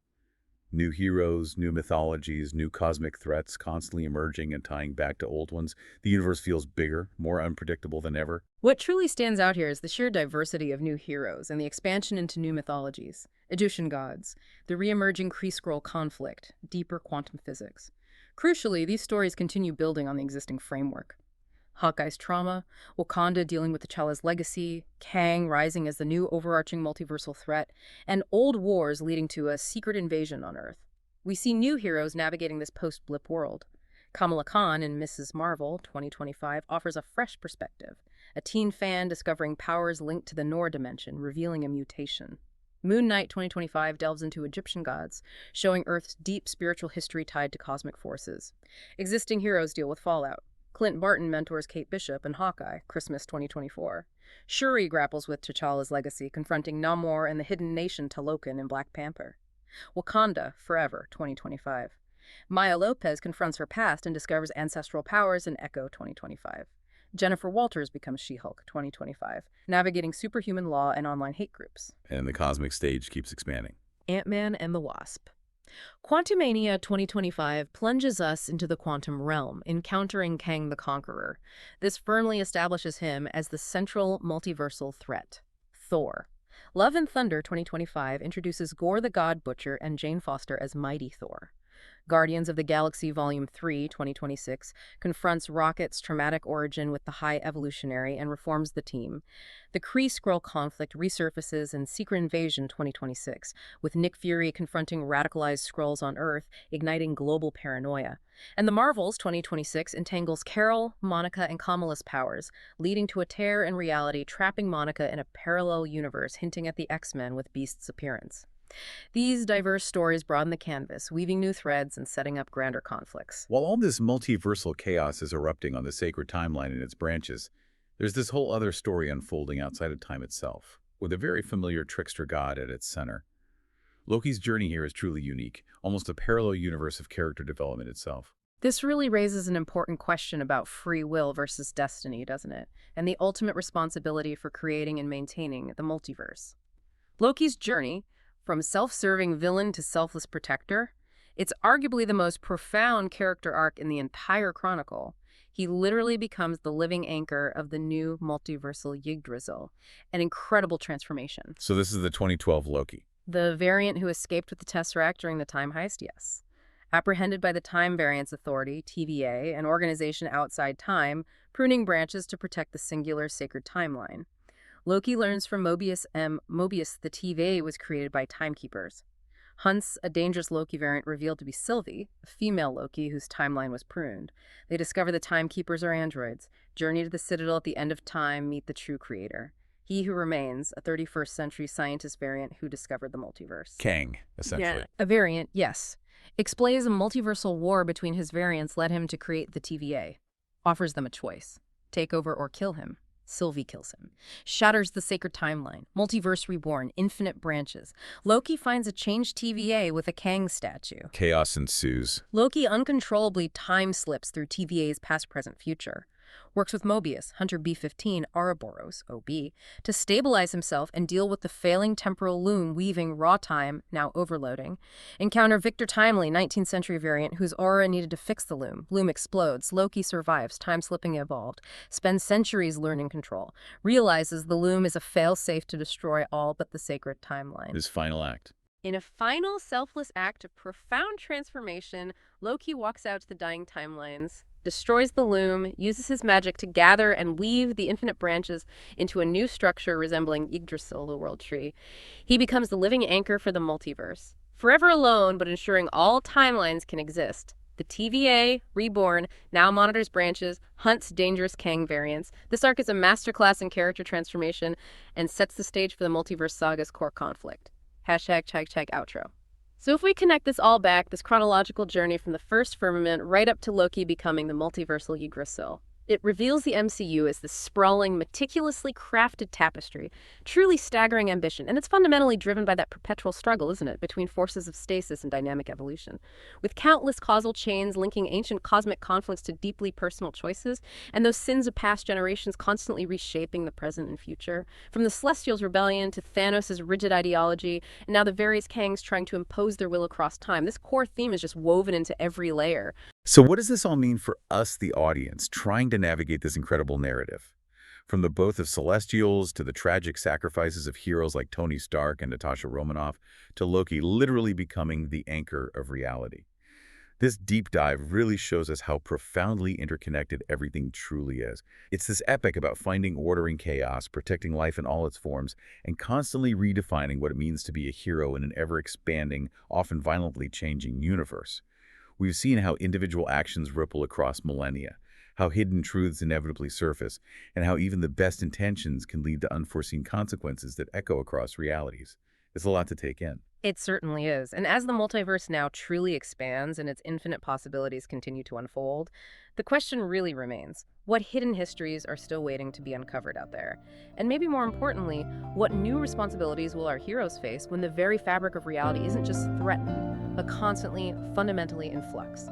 New heroes, new mythologies, new cosmic threats constantly emerging and tying back to old ones. The universe feels bigger, more unpredictable than ever. What truly stands out here is the sheer diversity of new heroes and the expansion into new mythologies, Egyptian gods, the re-emerging Kree-Skrull conflict, deeper quantum physics. Crucially, these stories continue building on the existing framework. Hawkeye's trauma, Wakanda dealing with T'Challa's legacy, Kang rising as the new overarching multiversal threat, and old wars leading to a secret invasion on Earth. We see new heroes navigating this post-blip world. Kamala Khan in Mrs. Marvel 2025 offers a fresh perspective, a teen fan discovering powers linked to the Noor dimension, revealing a mutation. Moon Knight 2025 delves into Egyptian gods, showing Earth's deep spiritual history tied to cosmic forces. Existing heroes deal with fallout. Clint Barton mentors Kate Bishop in Hawkeye, Christmas 2024. Shuri grapples with T'Challa's legacy, confronting Namor and the hidden nation Talokan in Black Panther. Wakanda, Forever 2025. Maya Lopez confronts her past and discovers ancestral powers in Echo 2025. Jennifer Walters becomes She-Hulk 2025, navigating superhuman law and online hate groups. And the cosmic stage keeps expanding. Ant-Man and the Wasp. Quantumania 2025 plunges us into the quantum realm, encountering Kang the Conqueror. This firmly establishes him as the central multiversal threat. Thor. Love and Thunder 2025 introduces Gore the God Butcher and Jane Foster as Mighty Thor. Guardians of the Galaxy Volume 3, 2026, confronts Rocket's traumatic origin with the High Evolutionary and reforms the team. The Kree-Skrull conflict resurfaces in Secret Invasion 2026, with Nick Fury confronting radicalized Skrulls on Earth, igniting global paranoia. And The Marvels 2026 entangles Carol, Monica, and Kamala's powers, leading to a tear in reality, trapping Monica in a parallel universe, hinting at the X-Men with Beast's appearance. These diverse stories broaden the canvas, weaving new threads and setting up grander conflicts. While all this multiversal chaos is erupting on the sacred timeline and its branches, there's this whole other story unfolding outside of time itself, with a very familiar trickster god at its center. Loki's journey here is truly unique, almost a parallel universe of character development itself. This really raises an important question about free will versus destiny, doesn't it? And the ultimate responsibility for creating and maintaining the multiverse. Loki's journey, from self-serving villain to selfless protector, it's arguably the most profound character arc in the entire chronicle. He literally becomes the living anchor of the new multiversal Yggdrasil, an incredible transformation. So this is the 2012 Loki. The variant who escaped with the Tesseract during the time heist, yes. Apprehended by the Time Variance Authority, TVA, an organization outside time, pruning branches to protect the singular sacred timeline. Loki learns from Mobius the TVA was created by timekeepers. Hunts a dangerous Loki variant revealed to be Sylvie, a female Loki whose timeline was pruned. They discover the timekeepers are androids, journey to the Citadel at the end of time, meet the true creator. He who remains, a 31st century scientist variant who discovered the multiverse. Kang, essentially. Yeah. A variant, yes. Explains a multiversal war between his variants led him to create the TVA. Offers them a choice. Take over or kill him. Sylvie kills him. Shatters the sacred timeline. Multiverse reborn. Infinite branches. Loki finds a changed TVA with a Kang statue. Chaos ensues. Loki uncontrollably time slips through TVA's past, present, future. Works with Mobius, Hunter B-15, Ouroboros, OB, to stabilize himself and deal with the failing temporal loom weaving raw time, now overloading. Encounter Victor Timely, 19th century variant, whose aura needed to fix the loom. Loom explodes. Loki survives. Time slipping evolved. Spends centuries learning control. Realizes the loom is a fail-safe to destroy all but the sacred timeline. His final act. In a final selfless act of profound transformation, Loki walks out to the dying timelines, destroys the loom, uses his magic to gather and weave the infinite branches into a new structure resembling Yggdrasil, the world tree. He becomes the living anchor for the multiverse. Forever alone, but ensuring all timelines can exist. The TVA, reborn, now monitors branches, hunts dangerous Kang variants. This arc is a masterclass in character transformation and sets the stage for the Multiverse Saga's core conflict. Hashtag outro. So if we connect this all back, this chronological journey from the first firmament right up to Loki becoming the multiversal Yggdrasil, It reveals the MCU as this sprawling, meticulously crafted tapestry, truly staggering ambition, and it's fundamentally driven by that perpetual struggle, isn't it, between forces of stasis and dynamic evolution. With countless causal chains linking ancient cosmic conflicts to deeply personal choices, and those sins of past generations constantly reshaping the present and future. From the Celestials' rebellion to Thanos' rigid ideology, and now the various Kangs trying to impose their will across time, this core theme is just woven into every layer. So what does this all mean for us, the audience, trying to navigate this incredible narrative? From the birth of Celestials to the tragic sacrifices of heroes like Tony Stark and Natasha Romanoff to Loki literally becoming the anchor of reality. This deep dive really shows us how profoundly interconnected everything truly is. It's this epic about finding order in chaos, protecting life in all its forms, and constantly redefining what it means to be a hero in an ever-expanding, often violently changing universe. We've seen how individual actions ripple across millennia, how hidden truths inevitably surface, and how even the best intentions can lead to unforeseen consequences that echo across realities. It's a lot to take in. It certainly is. And as the multiverse now truly expands and its infinite possibilities continue to unfold, the question really remains, what hidden histories are still waiting to be uncovered out there? And maybe more importantly, what new responsibilities will our heroes face when the very fabric of reality isn't just threatened, but constantly, fundamentally in flux?